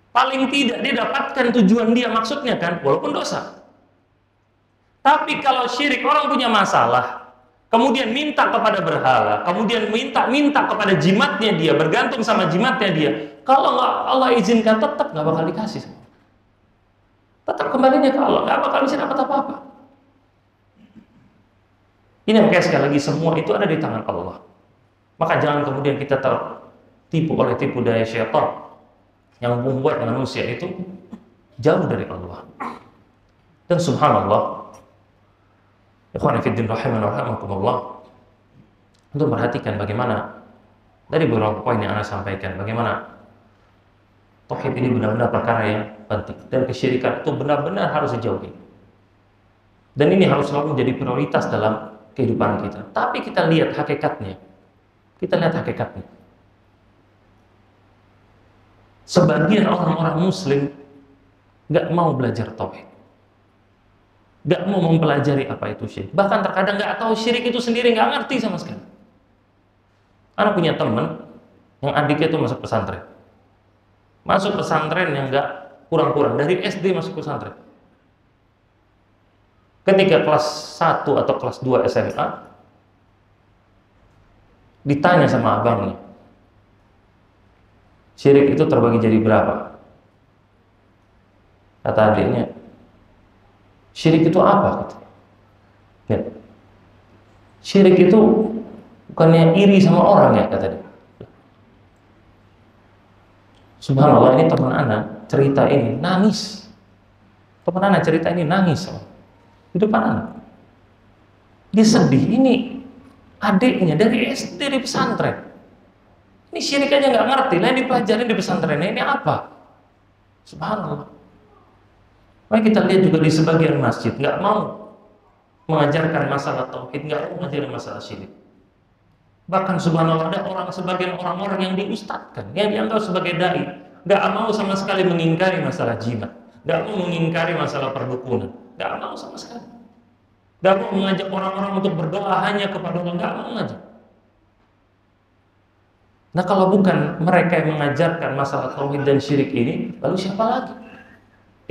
Paling tidak dia dapatkan tujuan dia, maksudnya kan, walaupun dosa. Tapi kalau syirik, orang punya masalah, kemudian minta kepada berhala, kemudian minta kepada jimatnya dia, bergantung sama jimatnya dia. Kalau nggak Allah izinkan, tetap nggak bakal dikasih. Tetap kembalinya ke Allah, nggak bakal bisa dapat apa-apa. Ini makanya sekali lagi, semua itu ada di tangan Allah. Maka jangan kemudian kita tertipu oleh tipu daya syaitan yang membuat manusia itu jauh dari Allah. Dan subhanallah, ikhwan fillah rahimani rahimakumullah, untuk perhatikan bagaimana dari beberapa poin yang Anda sampaikan, bagaimana tauhid ini benar-benar perkara yang penting dan kesyirikan itu benar-benar harus dijauhi. Dan ini harus selalu menjadi prioritas dalam kehidupan kita. Tapi kita lihat hakikatnya. Sebagian orang-orang muslim nggak mau belajar tauhid, nggak mau mempelajari apa itu syirik, bahkan terkadang nggak tahu syirik itu sendiri, nggak ngerti sama sekali. Anak punya teman yang adiknya itu masuk pesantren yang nggak kurang-kurang dari SD masuk pesantren. Ketika kelas 1 atau kelas 2 SMA ditanya sama abangnya, syirik itu terbagi jadi berapa? Kata adiknya, syirik itu apa? Ya. Syirik itu bukannya iri sama orang ya, kata dia. Subhanallah, ini teman anak cerita ini nangis. Di depan anak. Dia sedih, ini adiknya dari SD di pesantren. Ini syirik aja nggak ngerti, lain dipelajarin di pesantrennya, ini apa? Subhanallah. Maka kita lihat juga di sebagian masjid nggak mau mengajarkan masalah tauhid, nggak mau mengajarkan masalah syirik. Bahkan subhanallah ada sebagian orang-orang yang diustadkan, yang dianggap sebagai dai, nggak mau sama sekali mengingkari masalah jimat, nggak mau mengingkari masalah perdukunan, nggak mau sama sekali. Nggak mau mengajak orang-orang untuk berdoa hanya kepada Allah, nggak mau mengajak. Nah, kalau bukan mereka yang mengajarkan masalah tauhid dan syirik ini, lalu siapa lagi?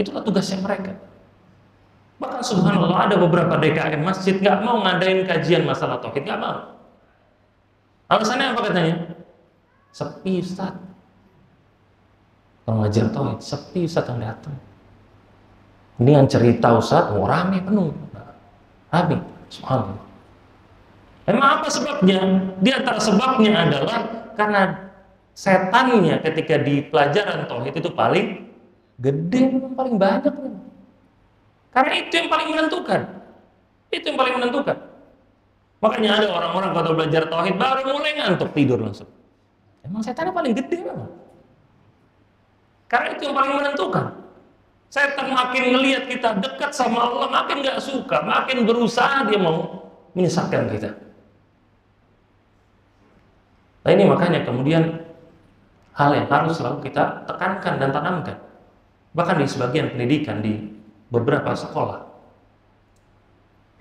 Itulah tugasnya mereka. Bahkan subhanallah ada beberapa DKM masjid nggak mau ngadain kajian masalah tauhid, nggak mau. Alasannya apa katanya? Sepi Ustaz. Kalau ngajar tauhid, sepi Ustaz yang datang. Ini yang cerita Ustaz, rame penuh. Rame, subhanallah. Emang apa sebabnya? Di antara sebabnya adalah karena setannya ketika di pelajaran tauhid itu paling gede, paling banyak. Karena itu yang paling menentukan. Makanya ada orang-orang kalau belajar tauhid baru mulai ngantuk, tidur langsung. Emang setannya paling gede memang. Karena itu yang paling menentukan. Setan makin ngelihat kita dekat sama Allah, makin gak suka, makin berusaha dia mau menyesatkan kita. Nah ini makanya kemudian hal yang harus selalu kita tekankan dan tanamkan. Bahkan di sebagian pendidikan di beberapa sekolah,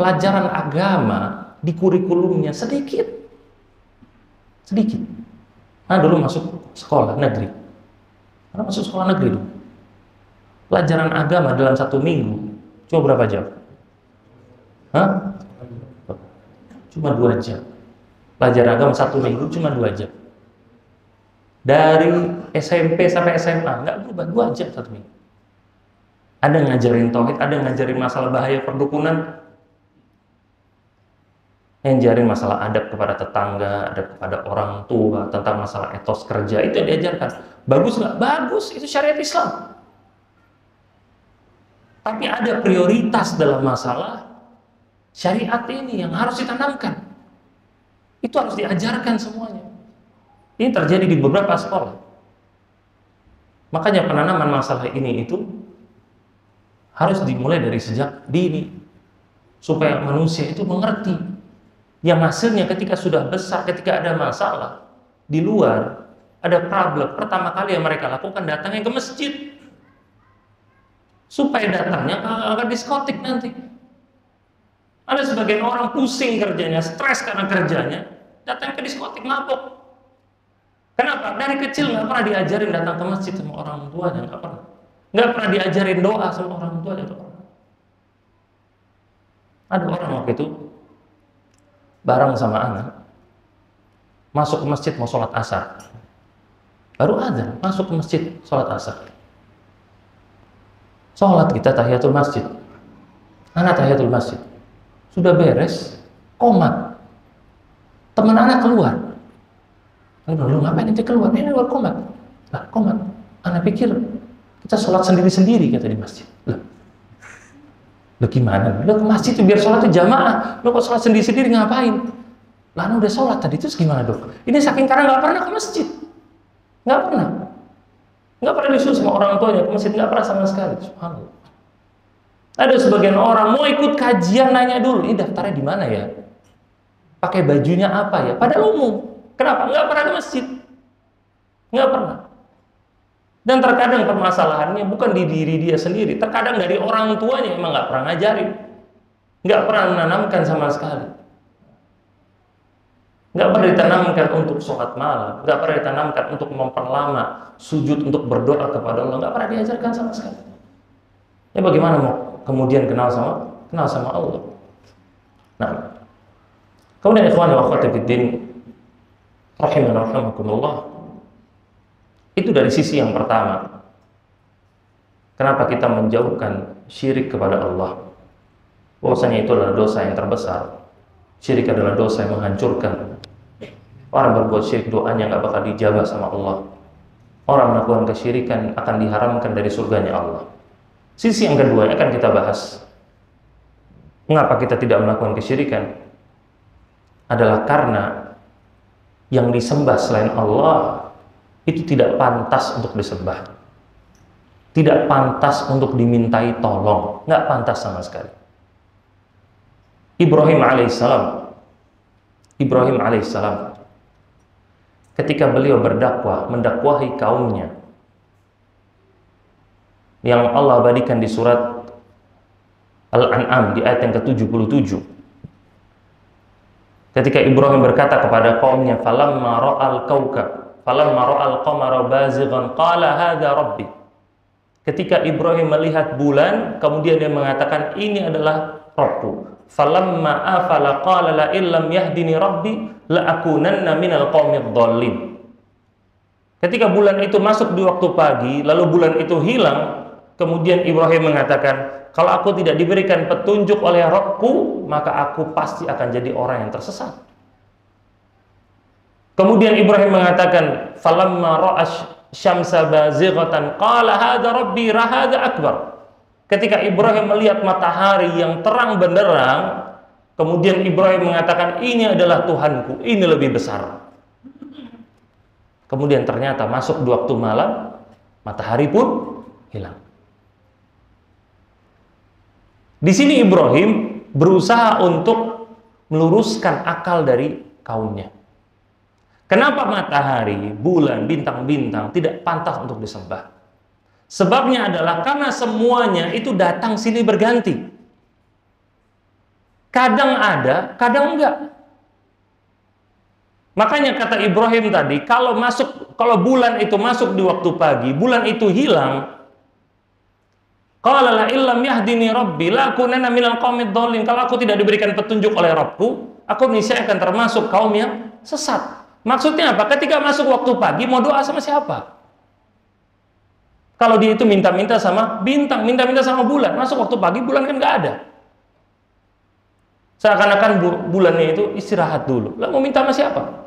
pelajaran agama di kurikulumnya sedikit. Nah dulu masuk sekolah negeri. Karena masuk sekolah negeri dulu. Pelajaran agama dalam 1 minggu cuma berapa jam? Cuma 2 jam. Pelajaran agama 1 minggu cuma 2 jam. Dari SMP sampai SMA nggak berubah, 2 jam 1 minggu. Ada ngajarin tauhid, ada ngajarin masalah bahaya perdukunan, ngajarin masalah adab kepada tetangga, adab kepada orang tua, tentang masalah etos kerja, itu yang diajarkan. Bagus nggak? Bagus, itu syariat Islam. Tapi ada prioritas dalam masalah syariat ini yang harus ditanamkan. Itu harus diajarkan semuanya. Ini terjadi di beberapa sekolah. Makanya penanaman masalah ini itu harus dimulai dari sejak dini, supaya manusia itu mengerti yang hasilnya ketika sudah besar, ketika ada masalah di luar, ada problem, pertama kali yang mereka lakukan datangnya ke masjid. Supaya datangnya ke diskotik nanti. Ada sebagian orang pusing kerjanya, stres karena kerjanya, datang ke diskotik mabuk. Kenapa? Dari kecil nggak pernah diajarin datang ke masjid sama orang tuanya, nggak pernah. Nggak pernah diajarin doa sama orang tuanya, nggak pernah. Ada orang waktu itu bareng sama anak masuk ke masjid mau sholat asar, baru adzan masuk ke masjid sholat asar. Sholat kita tahiyatul masjid, anak tahiyatul masjid sudah beres, komat, teman anak keluar. Lu ngapain ente keluar? Ini keluar komat. Lah komat, anak pikir kita sholat sendiri-sendiri kata di masjid. Lo gimana? Lo ke masjid itu biar sholat itu jamaah. Lo kok sholat sendiri-sendiri ngapain? Lah udah sholat tadi, terus gimana dok? Ini saking karena nggak pernah ke masjid, nggak pernah disuruh sama orang tuanya ke masjid, nggak pernah sama sekali. Subhanallah. Ada sebagian orang mau ikut kajian nanya dulu, ini daftarnya di mana ya? Pakai bajunya apa ya? Padahal umum. Kenapa? Nggak pernah ke masjid, nggak pernah. Dan terkadang permasalahannya bukan di diri dia sendiri, terkadang dari orang tuanya emang nggak pernah ngajarin, nggak pernah menanamkan sama sekali, nggak pernah ditanamkan untuk sholat malam, nggak pernah ditanamkan untuk memperlama sujud untuk berdoa kepada Allah, nggak pernah diajarkan sama sekali. Ya bagaimana mau kemudian kenal sama Allah? Nah, kemudian ikhwan wa akhwati fiddin rahimana rahimakumullah, itu dari sisi yang pertama. Kenapa kita menjauhkan syirik kepada Allah? Bahwasanya itu adalah dosa yang terbesar. Syirik adalah dosa yang menghancurkan. Orang berbuat syirik doanya nggak bakal dijabah sama Allah. Orang melakukan kesyirikan akan diharamkan dari surganya Allah. Sisi yang kedua akan kita bahas. Mengapa kita tidak melakukan kesyirikan? Adalah karena yang disembah selain Allah itu tidak pantas untuk disembah, tidak pantas untuk dimintai tolong, nggak pantas sama sekali. Ibrahim alaihissalam ketika beliau mendakwahi kaumnya, yang Allah abadikan di surat Al-An'am di ayat yang ke-77, ketika Ibrahim berkata kepada kaumnya, falamma ra'al qamara bazighan qala hadza rabbi. Ketika Ibrahim melihat bulan, kemudian dia mengatakan ini adalah Rabbku. Falamma afala qala la illam yahdini rabbi la akunanna minal qaumidh dhallin. Ketika bulan itu masuk di waktu pagi, lalu bulan itu hilang, kemudian Ibrahim mengatakan, kalau aku tidak diberikan petunjuk oleh Rabbku, maka aku pasti akan jadi orang yang tersesat. Kemudian Ibrahim mengatakan, falamma ra'a syamsa bazighatan qala hadza rabbi hadza akbar. Ketika Ibrahim melihat matahari yang terang benderang, kemudian Ibrahim mengatakan, ini adalah Tuhanku, ini lebih besar. Kemudian ternyata masuk di waktu malam, matahari pun hilang. Di sini Ibrahim berusaha untuk meluruskan akal dari kaumnya. Kenapa matahari, bulan, bintang-bintang tidak pantas untuk disembah? Sebabnya adalah karena semuanya itu datang silih berganti. Kadang ada, kadang enggak. Makanya kata Ibrahim tadi, kalau bulan itu masuk di waktu pagi, bulan itu hilang, qala la illam yahdini rabbi la akunanna minal qaumidh dhallin. Kalau aku tidak diberikan petunjuk oleh Rabbku, aku niscaya akan termasuk kaum yang sesat. Maksudnya apa? Ketika masuk waktu pagi mau doa sama siapa? Kalau dia itu minta-minta sama bintang, minta-minta sama bulan, masuk waktu pagi bulan kan nggak ada. Seakan-akan bulannya itu istirahat dulu. Lah mau minta sama siapa?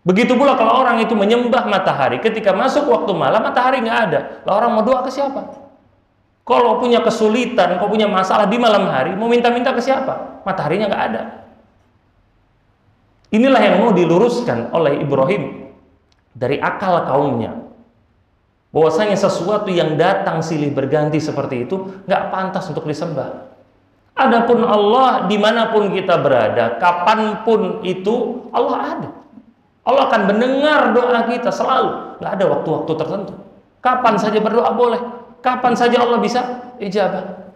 Begitu pula kalau orang itu menyembah matahari, ketika masuk waktu malam matahari nggak ada. Lah orang mau doa ke siapa? Kalau punya kesulitan, kalau punya masalah di malam hari, mau minta-minta ke siapa? Mataharinya nggak ada. Inilah yang mau diluruskan oleh Ibrahim dari akal kaumnya, bahwasanya sesuatu yang datang silih berganti seperti itu nggak pantas untuk disembah. Adapun Allah, dimanapun kita berada, kapanpun itu Allah ada. Allah akan mendengar doa kita selalu. Nggak ada waktu-waktu tertentu. Kapan saja berdoa boleh. Kapan saja Allah bisa ijabah.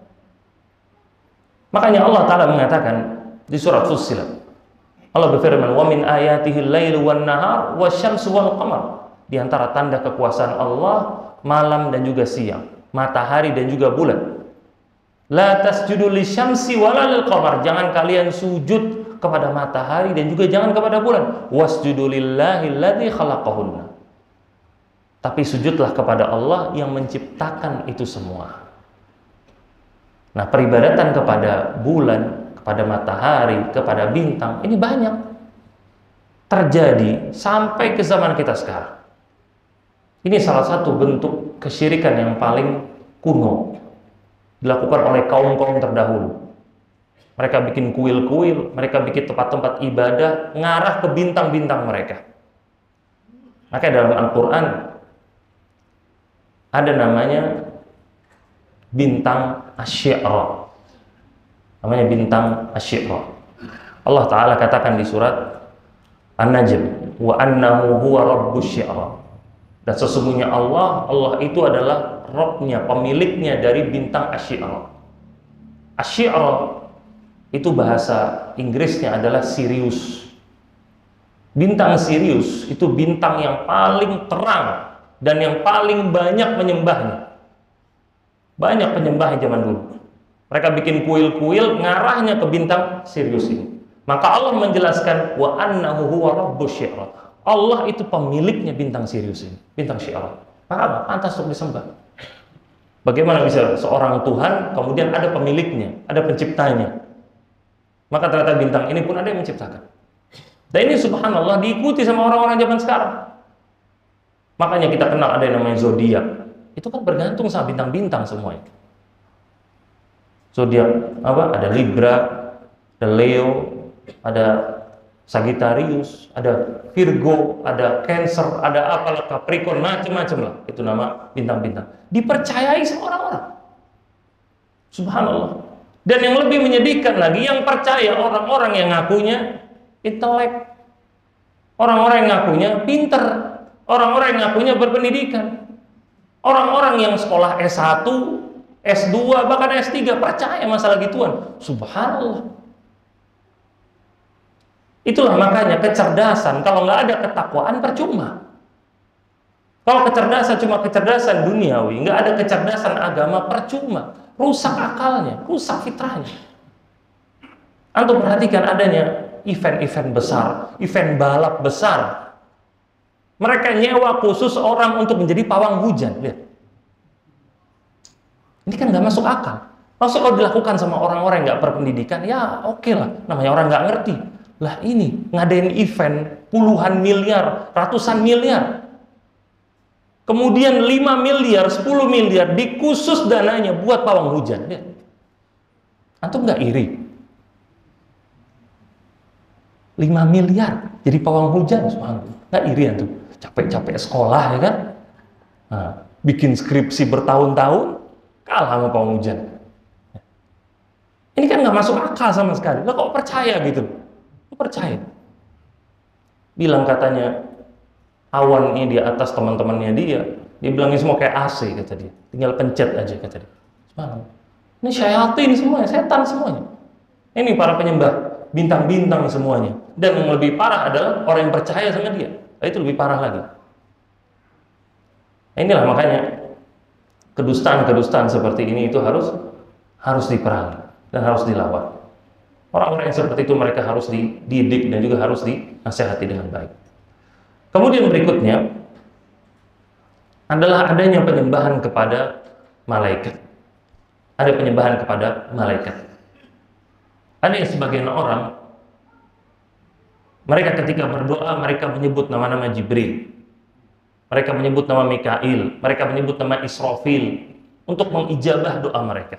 Makanya Allah Ta'ala mengatakan di surat Fussilat, Allah berfirman, "Wa min ayatihi al-lailu wan-nahar wasyamsu wal-qamar." Di antara tanda kekuasaan Allah, malam dan juga siang, matahari dan juga bulan. La tasjudu lisyamsi wala lil-qamar. Jangan kalian sujud kepada matahari dan juga jangan kepada bulan. Wasjudu lillahi alladzi khalaqahunna. Tapi sujudlah kepada Allah yang menciptakan itu semua. Nah, peribadatan kepada bulan, kepada matahari, kepada bintang, ini banyak terjadi sampai ke zaman kita sekarang. Ini salah satu bentuk kesyirikan yang paling kuno dilakukan oleh kaum-kaum terdahulu. Mereka bikin kuil-kuil, mereka bikin tempat-tempat ibadah ngarah ke bintang-bintang mereka. Maka dalam Al-Quran ada namanya bintang Asy-Syi'ra. Namanya bintang Asy-Syi'ra. Allah Ta'ala katakan di surat An-Najm, wa annahu huwa rabbus syi'ra. Dan sesungguhnya Allah itu adalah Rabb-nya, pemiliknya dari bintang Asy-Syi'ra. Asy-Syi'ra itu bahasa Inggrisnya adalah Sirius. Bintang Sirius itu bintang yang paling terang dan yang paling banyak penyembahnya. Banyak penyembah zaman dulu. Mereka bikin kuil-kuil ngarahnya ke bintang Sirius ini. Maka Allah menjelaskan wa annahu huwa rabbus syi'ra. Allah itu pemiliknya bintang Sirius ini, bintang Syi'ra. Maka pantas untuk disembah. Bagaimana bisa seorang Tuhan kemudian ada pemiliknya, ada penciptanya? Maka ternyata bintang ini pun ada yang menciptakan. Dan ini subhanallah diikuti sama orang-orang zaman sekarang. Makanya kita kenal ada yang namanya zodiak. Itu kan bergantung sama bintang-bintang semuanya. Zodiak apa? Ada Libra, ada Leo, ada Sagittarius, ada Virgo, ada Cancer, ada apalah Capricorn, macam-macam lah. Itu nama bintang-bintang. Dipercayai sama orang-orang. Subhanallah. Dan yang lebih menyedihkan lagi, yang percaya orang-orang yang ngakunya intelek, orang-orang yang ngakunya pinter, orang-orang yang ngakunya berpendidikan, orang-orang yang sekolah S1, S2, bahkan S3 percaya masalah gituan. Subhanallah. Itulah makanya kecerdasan, kalau nggak ada ketakwaan percuma. Kalau kecerdasan cuma kecerdasan duniawi, nggak ada kecerdasan agama, percuma. Rusak akalnya, rusak fitrahnya. Antum perhatikan adanya event-event besar, event balap besar. Mereka nyewa khusus orang untuk menjadi pawang hujan. Lihat. Ini kan nggak masuk akal. Maksud kalau dilakukan sama orang-orang yang nggak berpendidikan, ya oke lah, namanya orang nggak ngerti. Lah ini ngadain event puluhan miliar, ratusan miliar. Kemudian 5 miliar, 10 miliar dikhusus dananya buat pawang hujan. Lihat. Antum nggak iri? 5 miliar jadi pawang hujan, subhanallah. Nggak iri antum? Capek-capek sekolah ya kan? Nah, bikin skripsi bertahun-tahun, kalah sama pawang hujan. Ini kan nggak masuk akal sama sekali. Lah kok percaya gitu? Percaya. Bilang katanya awan ini di atas teman-temannya dia bilang ini semua kayak AC kata dia. Tinggal pencet aja kata dia. Subhanallah. Ini syayatin semuanya, setan semuanya. Ini para penyembah bintang-bintang semuanya. Dan yang lebih parah adalah orang yang percaya sama dia. Itu lebih parah lagi. Inilah makanya kedustaan-kedustaan seperti ini itu harus diperangi dan harus dilawan. Orang-orang yang seperti itu mereka harus dididik dan juga harus dinasihati dengan baik. Kemudian berikutnya adalah adanya penyembahan kepada malaikat. Ada penyembahan kepada malaikat. Ada yang sebagian orang mereka ketika berdoa mereka menyebut nama-nama Jibril. Mereka menyebut nama Mikail, mereka menyebut nama Israfil untuk mengijabah doa mereka.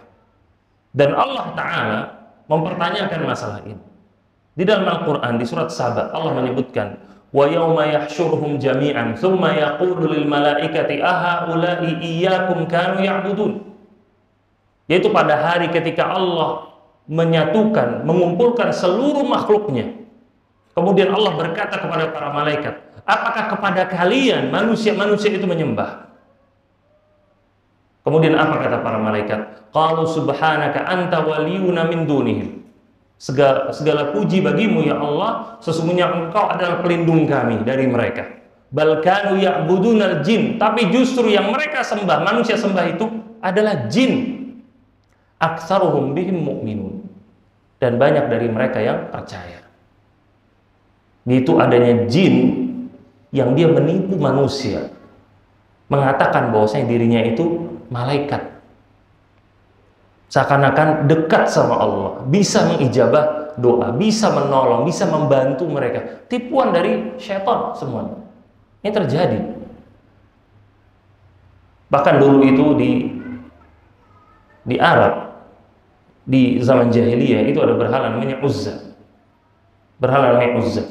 Dan Allah Ta'ala mempertanyakan masalah ini. Di dalam Al-Quran, di surat Saba, Allah menyebutkan, wa yauma yahsyuruhum jami'an, thumma yaqulu lil malaikati ahaula'i iyyakum kanu ya'budun. Yaitu pada hari ketika Allah menyatukan, mengumpulkan seluruh makhluknya. Kemudian Allah berkata kepada para malaikat, apakah kepada kalian manusia-manusia itu menyembah? Kemudian apa kata para malaikat? Qalu subhanaka anta waliyuna min dunihim. Segala puji bagimu ya Allah, sesungguhnya engkau adalah pelindung kami dari mereka. Bal kanu ya'budunal jin, tapi justru yang mereka sembah, manusia sembah itu adalah jin. Aktsaruhum bihim mu'minun. Dan banyak dari mereka yang percaya. Itu adanya jin yang dia menipu manusia, mengatakan bahwasanya dirinya itu malaikat, seakan-akan dekat sama Allah, bisa mengijabah doa, bisa menolong, bisa membantu mereka. Tipuan dari syaitan semuanya. Ini terjadi. Bahkan dulu itu di Arab, di zaman jahiliyah itu ada berhala namanya Uzza. Berhala namanya Uzza.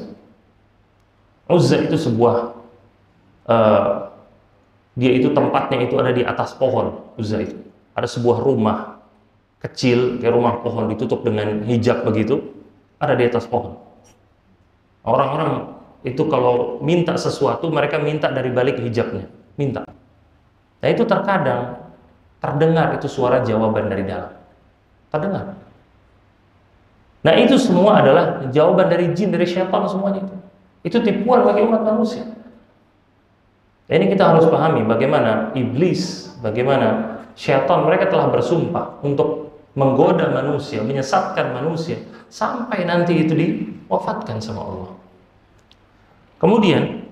Uzza itu sebuah dia itu tempatnya itu ada di atas pohon. Uzza itu ada sebuah rumah kecil, kayak rumah pohon ditutup dengan hijab begitu, ada di atas pohon. Orang-orang itu kalau minta sesuatu, mereka minta dari balik hijabnya, minta. Nah itu terkadang terdengar itu suara jawaban dari dalam, terdengar. Nah itu semua adalah jawaban dari jin, dari syaitan semuanya itu. Itu tipuan bagi umat manusia. Ini kita harus pahami bagaimana iblis, bagaimana syaitan, mereka telah bersumpah untuk menggoda manusia, menyesatkan manusia sampai nanti itu diwafatkan sama Allah. Kemudian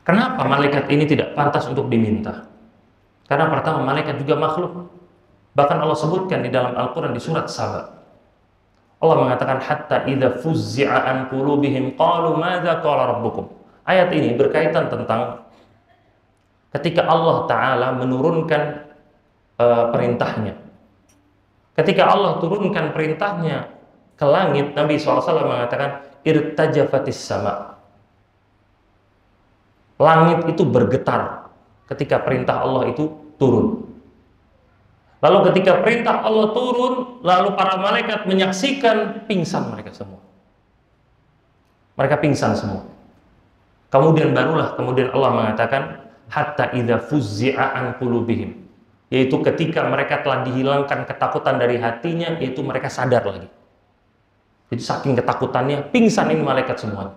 kenapa malaikat ini tidak pantas untuk diminta? Karena pertama, malaikat juga makhluk. Bahkan Allah sebutkan di dalam Al-Quran di surat Saba, Allah mengatakan hatta idza fuzzi'a an qulubihim qalu madza qala rabbukum. Ayat ini berkaitan tentang ketika Allah Ta'ala menurunkan perintahnya. Ketika Allah turunkan perintahnya ke langit, Nabi SAW mengatakan irtajafatis sama. Langit itu bergetar ketika perintah Allah itu turun. Lalu ketika perintah Allah turun, lalu para malaikat menyaksikan, pingsan mereka semua. Mereka pingsan semua. Kemudian barulah Allah mengatakan hatta idza fuzzi'a an qulubihim, yaitu ketika mereka telah dihilangkan ketakutan dari hatinya, yaitu mereka sadar lagi. Jadi saking ketakutannya, pingsan ini malaikat semua.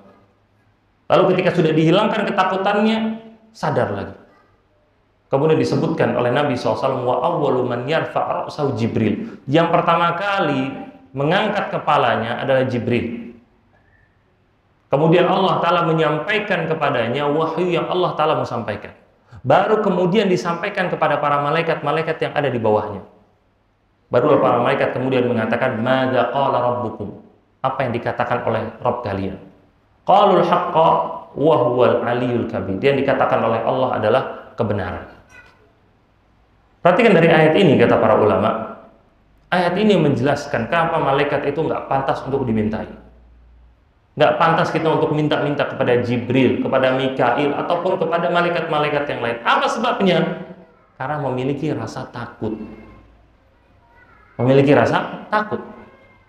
Lalu ketika sudah dihilangkan ketakutannya, sadar lagi. Kemudian disebutkan oleh Nabi SAW, wa awwalu man yarfa' ra'sahu Jibril. Yang pertama kali mengangkat kepalanya adalah Jibril. Kemudian Allah Ta'ala menyampaikan kepadanya wahyu yang Allah Ta'ala mau sampaikan. Baru kemudian disampaikan kepada para malaikat-malaikat yang ada di bawahnya. Baru para malaikat kemudian mengatakan, madza qala rabbukum? Apa yang dikatakan oleh Rabb kalian? Qalul haqqa wa huwal aliyul kabir. Yang dikatakan oleh Allah adalah kebenaran. Perhatikan dari ayat ini, kata para ulama, ayat ini menjelaskan kenapa malaikat itu nggak pantas untuk dimintai. Nggak pantas kita untuk minta-minta kepada Jibril, kepada Mikail, ataupun kepada malaikat-malaikat yang lain. Apa sebabnya? Karena memiliki rasa takut. Memiliki rasa takut.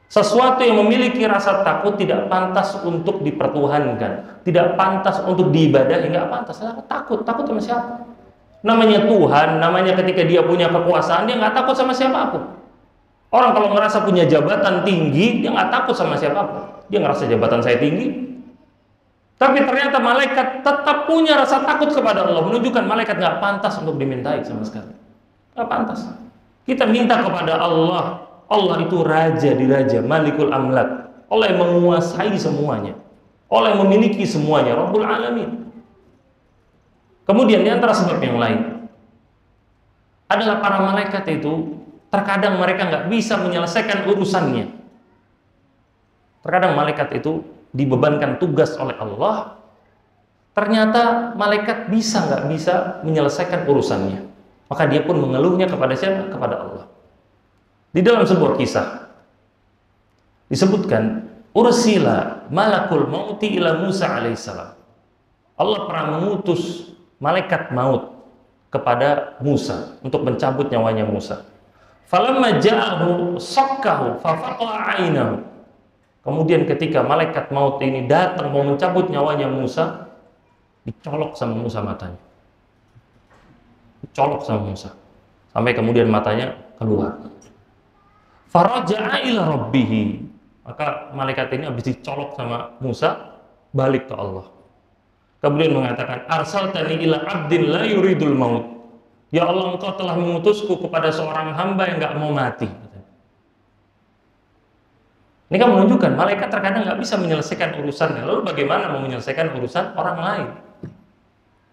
Sesuatu yang memiliki rasa takut tidak pantas untuk dipertuhankan, tidak pantas untuk diibadahi, nggak pantas. Takut sama siapa? Namanya Tuhan, namanya ketika dia punya kekuasaan, dia nggak takut sama siapapun. Orang kalau ngerasa punya jabatan tinggi, dia nggak takut sama siapapun. Dia ngerasa jabatan saya tinggi, tapi ternyata malaikat tetap punya rasa takut kepada Allah, menunjukkan malaikat nggak pantas untuk dimintai sama sekali. Nggak pantas. Kita minta kepada Allah. Allah itu raja di raja, Malikul Amlak. Allah yang menguasai semuanya. Allah yang memiliki semuanya, Rabbul Alamin. Kemudian di antara sebab yang lain adalah para malaikat itu terkadang mereka nggak bisa menyelesaikan urusannya. Terkadang malaikat itu dibebankan tugas oleh Allah, ternyata malaikat nggak bisa menyelesaikan urusannya. Maka dia pun mengeluhnya kepada siapa? Kepada Allah. Di dalam sebuah kisah disebutkan, ursila malakul mauti ila Musa alaihissalam. Allah pernah mengutus malaikat maut kepada Musa untuk mencabut nyawanya Musa. Falamma ja'ahu sakkahu fafaqa'a 'ainahu. Kemudian ketika malaikat maut ini datang mau mencabut nyawanya Musa, dicolok sama Musa matanya. Dicolok sama Musa. Sampai kemudian matanya keluar. Faraja'a ila rabbih. Maka malaikat ini habis dicolok sama Musa, balik ke Allah. Kemudian mengatakan, arsaltani ila abdin la yuridul maut. Ya Allah, engkau telah mengutusku kepada seorang hamba yang nggak mau mati. Ini kan menunjukkan malaikat terkadang nggak bisa menyelesaikan urusannya. Lalu bagaimana mau menyelesaikan urusan orang lain?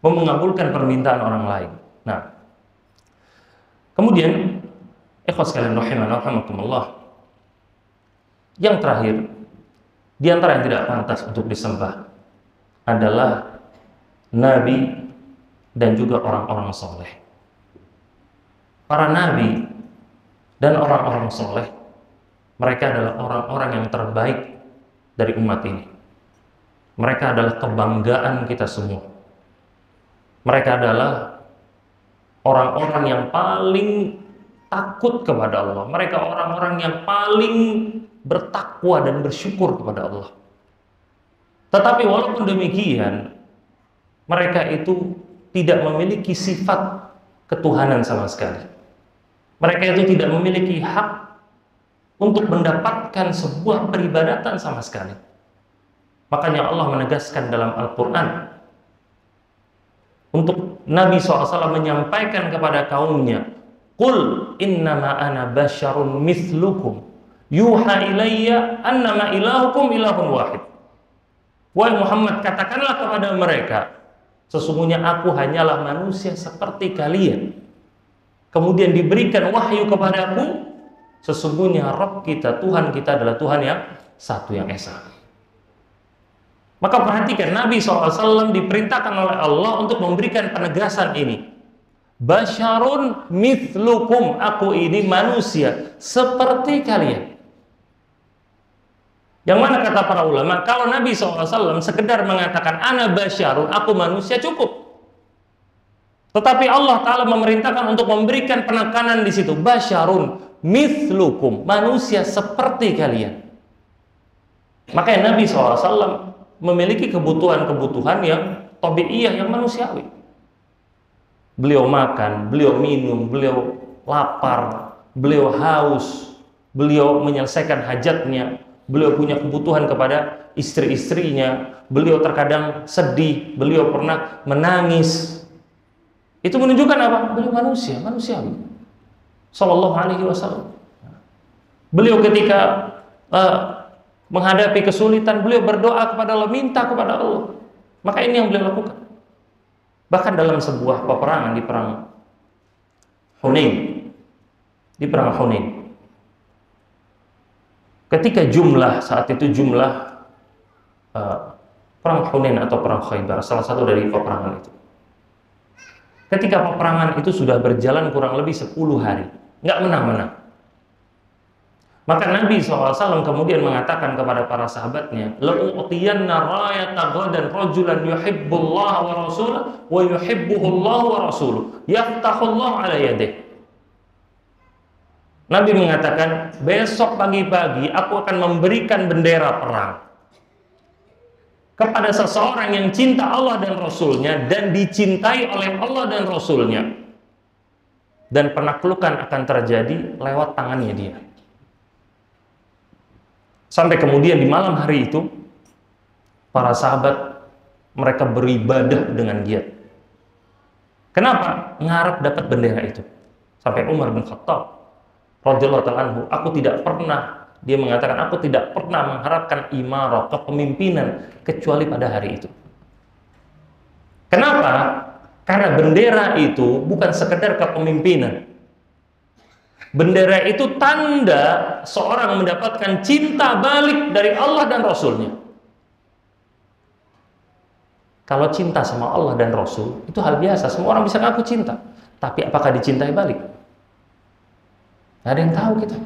Mau mengabulkan permintaan orang lain. Nah, kemudian, ikhwas sekalian rahimakumullah. Yang terakhir, di antara yang tidak pantas untuk disembah adalah nabi dan juga orang-orang soleh. Para nabi dan orang-orang soleh, mereka adalah orang-orang yang terbaik dari umat ini. Mereka adalah kebanggaan kita semua. Mereka adalah orang-orang yang paling takut kepada Allah. Mereka orang-orang yang paling bertakwa dan bersyukur kepada Allah. Tetapi walaupun demikian, mereka itu tidak memiliki sifat ketuhanan sama sekali. Mereka itu tidak memiliki hak untuk mendapatkan sebuah peribadatan sama sekali. Makanya Allah menegaskan dalam Al-Quran untuk Nabi SAW menyampaikan kepada kaumnya, Qul innama ana basyarun mithlukum yuha ilayya annama ilahukum ilahun wahid. Wahai Muhammad, katakanlah kepada mereka, sesungguhnya aku hanyalah manusia seperti kalian. Kemudian diberikan wahyu kepadaku, sesungguhnya Rabb kita, Tuhan kita adalah Tuhan yang satu, yang esa. Maka perhatikan, Nabi SAW diperintahkan oleh Allah untuk memberikan penegasan ini. Basyarun mithlukum, aku ini manusia seperti kalian. Yang mana kata para ulama, kalau Nabi SAW sekedar mengatakan ana basyarun, aku manusia, cukup. Tetapi Allah Ta'ala memerintahkan untuk memberikan penekanan di situ. Basyarun mithlukum, manusia seperti kalian. Makanya Nabi SAW memiliki kebutuhan-kebutuhan yang tabi'iyah, yang manusiawi. Beliau makan, beliau minum, beliau lapar, beliau haus, beliau menyelesaikan hajatnya, beliau punya kebutuhan kepada istri-istrinya, beliau terkadang sedih, beliau pernah menangis. Itu menunjukkan apa? Beliau manusia, manusiawi. Sallallahu alaihi wasallam. Beliau ketika menghadapi kesulitan, beliau berdoa kepada Allah, minta kepada Allah. Maka ini yang beliau lakukan. Bahkan dalam sebuah peperangan di perang Hunain, di perang Hunain, ketika saat itu jumlah perang Hunain atau perang Khaybar, salah satu dari peperangan itu. Ketika peperangan itu sudah berjalan kurang lebih 10 hari, nggak menang-menang. Maka Nabi SAW kemudian mengatakan kepada para sahabatnya, la'u'tiyanna rayata ghadan rajulan yuhibbullaha wa rasulahu wa yuhibbuhullahu wa rasuluhu yaftahullahu ala yadih. Nabi mengatakan, besok pagi-pagi aku akan memberikan bendera perang kepada seseorang yang cinta Allah dan Rasulnya dan dicintai oleh Allah dan Rasulnya, dan penaklukan akan terjadi lewat tangannya dia. Sampai kemudian di malam hari itu para sahabat mereka beribadah dengan giat. Kenapa? Ngarep dapat bendera itu. Sampai Umar bin Khattab radhiyallahu ta'ala anhu, dia mengatakan, aku tidak pernah mengharapkan imarah, kepemimpinan, kecuali pada hari itu. Kenapa? Karena bendera itu bukan sekedar kepemimpinan. Bendera itu tanda seorang mendapatkan cinta balik dari Allah dan Rasulnya. Kalau cinta sama Allah dan Rasul, itu hal biasa. Semua orang bisa ngaku cinta. Tapi apakah dicintai balik? Nggak ada yang tahu kita.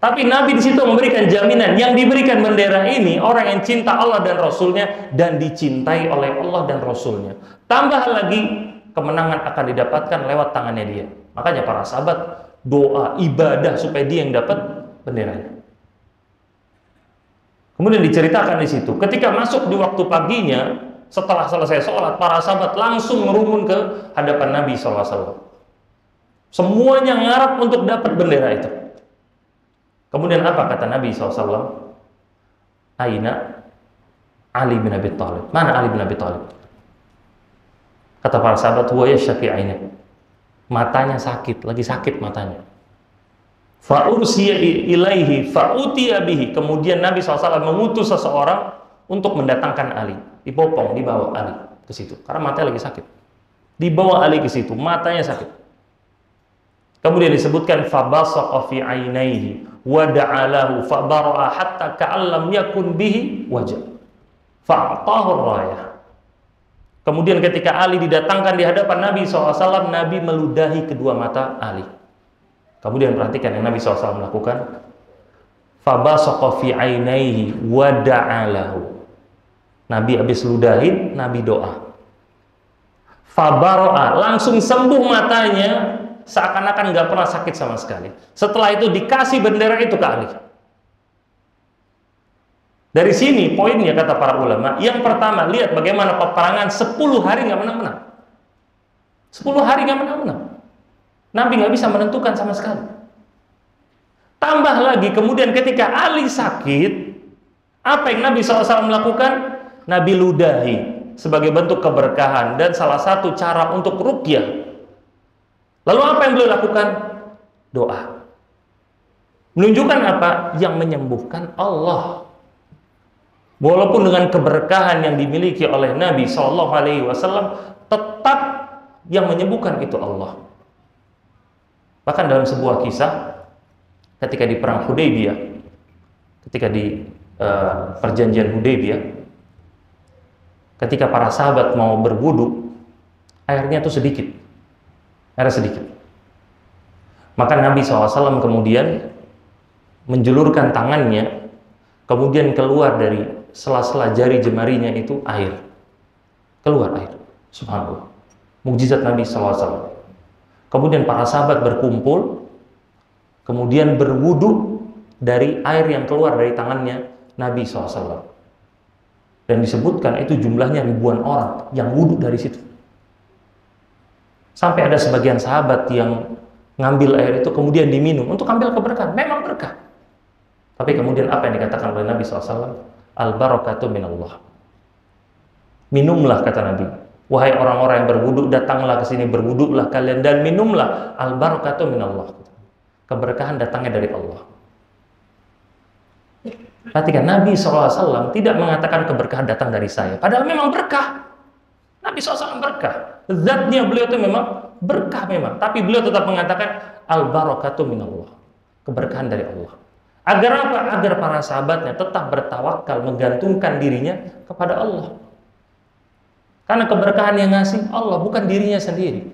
Tapi Nabi di situ memberikan jaminan, yang diberikan bendera ini orang yang cinta Allah dan Rasulnya dan dicintai oleh Allah dan Rasulnya. Tambah lagi, kemenangan akan didapatkan lewat tangannya dia. Makanya para sahabat doa, ibadah supaya dia yang dapat benderanya. Kemudian diceritakan di situ, ketika masuk di waktu paginya, setelah selesai sholat, para sahabat langsung merumun ke hadapan Nabi SAW. Semuanya ngarap untuk dapat bendera itu. Kemudian apa kata Nabi SAW? Aina Ali bin Abi Thalib. Mana Ali bin Abi Thalib? Kata para sahabat, huwa yashki aina. Matanya sakit, lagi sakit matanya. Fa ursiya ilaihi fa utiya bihi. Kemudian Nabi SAW mengutus seseorang untuk mendatangkan Ali. Dipopong, dibawa Ali ke situ karena matanya lagi sakit. Dibawa Ali ke situ, matanya sakit. Kemudian disebutkan fa basaqa fi ainaihi wa da'alahu fa bara'a hatta ka'allam yakun bihi wajah. Fa'atahu rayah. Kemudian ketika Ali didatangkan di hadapan Nabi SAW, Nabi meludahi kedua mata Ali. Kemudian perhatikan yang Nabi SAW lakukan. Fabasaqa fi ainaihi wa da'alahu. Nabi habis ludahin, Nabi doa. Fabaro'a, langsung sembuh matanya, seakan-akan nggak pernah sakit sama sekali. Setelah itu dikasih bendera itu ke Ali. Dari sini poinnya kata para ulama, yang pertama lihat bagaimana peperangan 10 hari nggak menang-menang. 10 hari nggak menang-menang. Nabi nggak bisa menentukan sama sekali. Tambah lagi kemudian ketika Ali sakit, apa yang Nabi SAW lakukan? Nabi ludahi sebagai bentuk keberkahan dan salah satu cara untuk ruqyah. Lalu apa yang beliau lakukan? Doa. Menunjukkan apa? Yang menyembuhkan Allah. Walaupun dengan keberkahan yang dimiliki oleh Nabi SAW, tetap yang menyembuhkan itu Allah. Bahkan dalam sebuah kisah, ketika di perang Hudaybiyah, ketika di perjanjian Hudaybiyah, ketika para sahabat mau berwudu, airnya itu sedikit, air sedikit. Maka Nabi SAW kemudian menjulurkan tangannya, kemudian keluar dari sela-sela jari jemarinya itu air, keluar air. Subhanallah, mukjizat Nabi SAW. Kemudian para sahabat berkumpul, kemudian berwudu dari air yang keluar dari tangannya Nabi SAW. Dan disebutkan itu jumlahnya ribuan orang yang wudu dari situ. Sampai ada sebagian sahabat yang ngambil air itu kemudian diminum untuk ambil keberkahan. Memang berkah. Tapi kemudian apa yang dikatakan oleh Nabi SAW? Al-barakatu minallah. Minumlah kata Nabi. Wahai orang-orang yang berwudu, datanglah ke sini, berwudulah kalian dan minumlah. Al-barakatu minallah. Keberkahan datangnya dari Allah. Perhatikan, Nabi SAW tidak mengatakan keberkahan datang dari saya. Padahal memang berkah. Nabi SAW berkah. Zatnya beliau itu memang berkah memang. Tapi beliau tetap mengatakan al-barakatu minallah. Keberkahan dari Allah. Agar apa? Agar para sahabatnya tetap bertawakal, menggantungkan dirinya kepada Allah. Karena keberkahan yang ngasih Allah, bukan dirinya sendiri.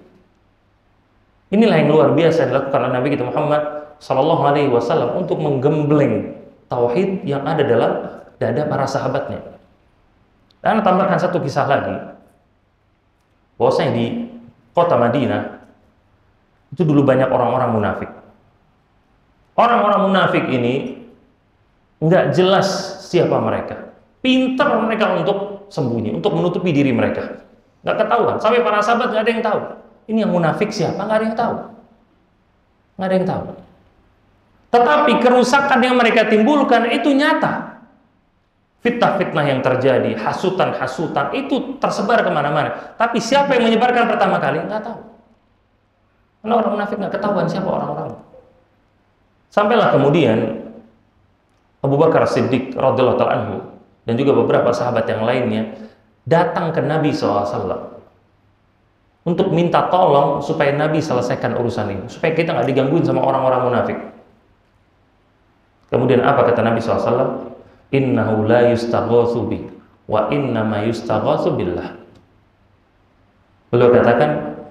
Inilah yang luar biasa dilakukan oleh Nabi kita Muhammad SAW untuk menggembleng tauhid yang ada dalam dada para sahabatnya. Dan tambahkan satu kisah lagi, bahwasanya di kota Madinah itu dulu banyak orang-orang munafik. Orang-orang munafik ini nggak jelas siapa mereka. Pintar mereka untuk sembunyi, untuk menutupi diri mereka. Nggak ketahuan. Sampai para sahabat nggak ada yang tahu. Ini yang munafik siapa? Nggak ada yang tahu. Nggak ada yang tahu. Tetapi kerusakan yang mereka timbulkan itu nyata. Fitnah-fitnah yang terjadi, hasutan-hasutan itu tersebar kemana-mana. Tapi siapa yang menyebarkan pertama kali? Nggak tahu. Karena orang munafik nggak ketahuan siapa orang-orang. Sampailah kemudian Abu Bakar Siddiq radhiyallahu ta'ala anhu dan juga beberapa sahabat yang lainnya datang ke Nabi SAW untuk minta tolong supaya Nabi selesaikan urusan ini, supaya kita nggak digangguin sama orang-orang munafik. Kemudian apa kata Nabi SAW? Innahu la yustaghatsu bi wa innama yustaghatsu billah. Beliau katakan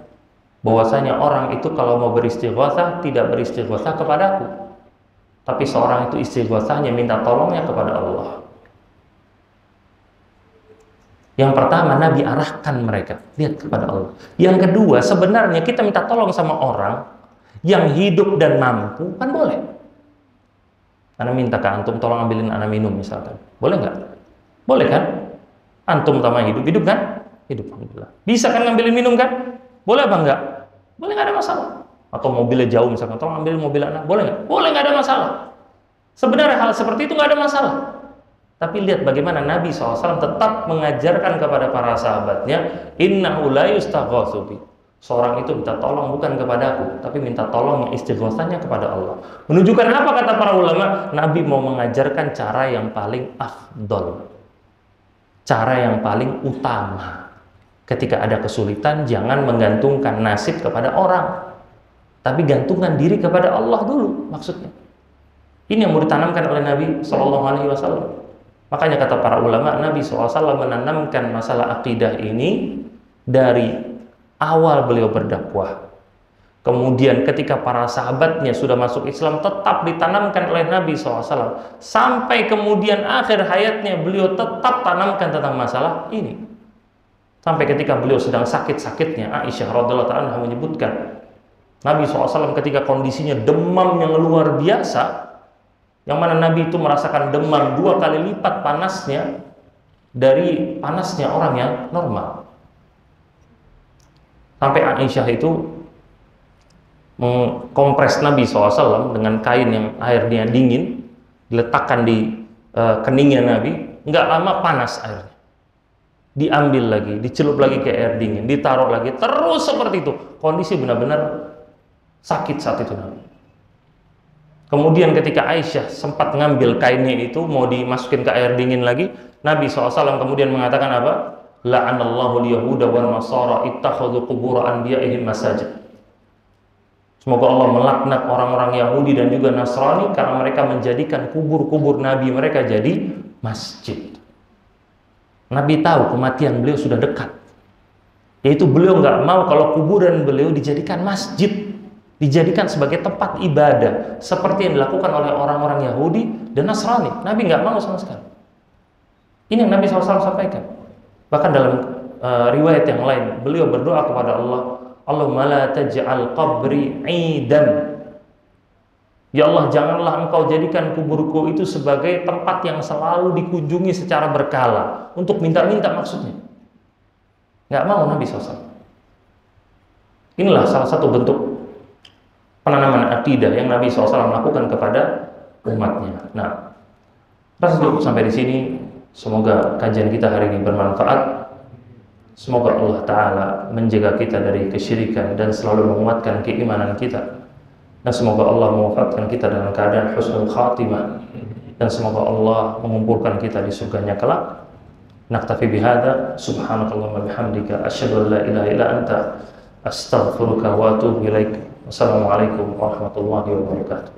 bahwasanya orang itu kalau mau beristighatsah tidak beristighatsah kepadaku, tapi seorang itu istighatsahnya minta tolongnya kepada Allah. Yang pertama, Nabi arahkan mereka lihat kepada Allah. Yang kedua, sebenarnya kita minta tolong sama orang yang hidup dan mampu, kan boleh. Ana minta ke antum tolong ambilin ana minum misalkan. Boleh nggak? Boleh kan? Antum sama hidup kan? Hidup, alhamdulillah. Bisa kan ngambilin minum kan? Boleh apa enggak? Boleh, nggak ada masalah. Atau mobilnya jauh misalkan, tolong ambilin mobil anak. Boleh nggak? Boleh, nggak ada masalah. Sebenarnya hal seperti itu nggak ada masalah. Tapi lihat bagaimana Nabi SAW tetap mengajarkan kepada para sahabatnya, innahu la yustaghatsu bi. Seorang itu minta tolong bukan kepada aku, tapi minta tolong yang istighatsanya kepada Allah. Menunjukkan apa kata para ulama? Nabi mau mengajarkan cara yang paling afdol, cara yang paling utama. Ketika ada kesulitan, jangan menggantungkan nasib kepada orang, tapi gantungkan diri kepada Allah dulu, maksudnya. Ini yang mau ditanamkan oleh Nabi SAW. Makanya kata para ulama, Nabi SAW menanamkan masalah akidah ini dari awal beliau berdakwah. Kemudian ketika para sahabatnya sudah masuk Islam, tetap ditanamkan oleh Nabi SAW. Sampai kemudian akhir hayatnya beliau tetap tanamkan tentang masalah ini. Sampai ketika beliau sedang sakit-sakitnya, Aisyah radhiyallahu anha menyebutkan, Nabi SAW ketika kondisinya demam yang luar biasa, yang mana Nabi itu merasakan demam 2 kali lipat panasnya dari panasnya orang yang normal. Sampai Aisyah itu mengkompres Nabi SAW dengan kain yang airnya dingin, diletakkan di keningnya Nabi, nggak lama panas airnya. Diambil lagi, dicelup lagi ke air dingin, ditaruh lagi, terus seperti itu. Kondisi benar-benar sakit saat itu Nabi. Kemudian ketika Aisyah sempat ngambil kainnya itu mau dimasukin ke air dingin lagi, Nabi SAW kemudian mengatakan apa? La'anallahu al-yahuda wal nasara ittakhadhu qubur anbiya'ihim masajid. Semoga Allah melaknat orang-orang Yahudi dan juga Nasrani karena mereka menjadikan kubur-kubur Nabi mereka jadi masjid. Nabi tahu kematian beliau sudah dekat, yaitu beliau nggak mau kalau kuburan beliau dijadikan masjid, dijadikan sebagai tempat ibadah seperti yang dilakukan oleh orang-orang Yahudi dan Nasrani. Nabi nggak mau sama sekali. Ini yang Nabi SAW sampaikan. Bahkan dalam riwayat yang lain, beliau berdoa kepada Allah, Allahumma la taj'al qabri 'idan. Ya Allah, janganlah engkau jadikan kuburku itu sebagai tempat yang selalu dikunjungi secara berkala untuk minta-minta, maksudnya. Nggak mau Nabi SAW. Inilah salah satu bentuk penanaman akidah yang Nabi SAW lakukan kepada umatnya. Nah, pas cukup sampai di sini. Semoga kajian kita hari ini bermanfaat. Semoga Allah Ta'ala menjaga kita dari kesyirikan dan selalu menguatkan keimanan kita. Dan semoga Allah mewafatkan kita dalam keadaan husnul khatimah. Dan semoga Allah mengumpulkan kita di surganya kelak. Naktafi bihadza, subhanakallahumma bihamdika, asyhadu an la ilaha illa anta, astaghfiruka wa atubu ilaik. Wassalamualaikum warahmatullahi wabarakatuh.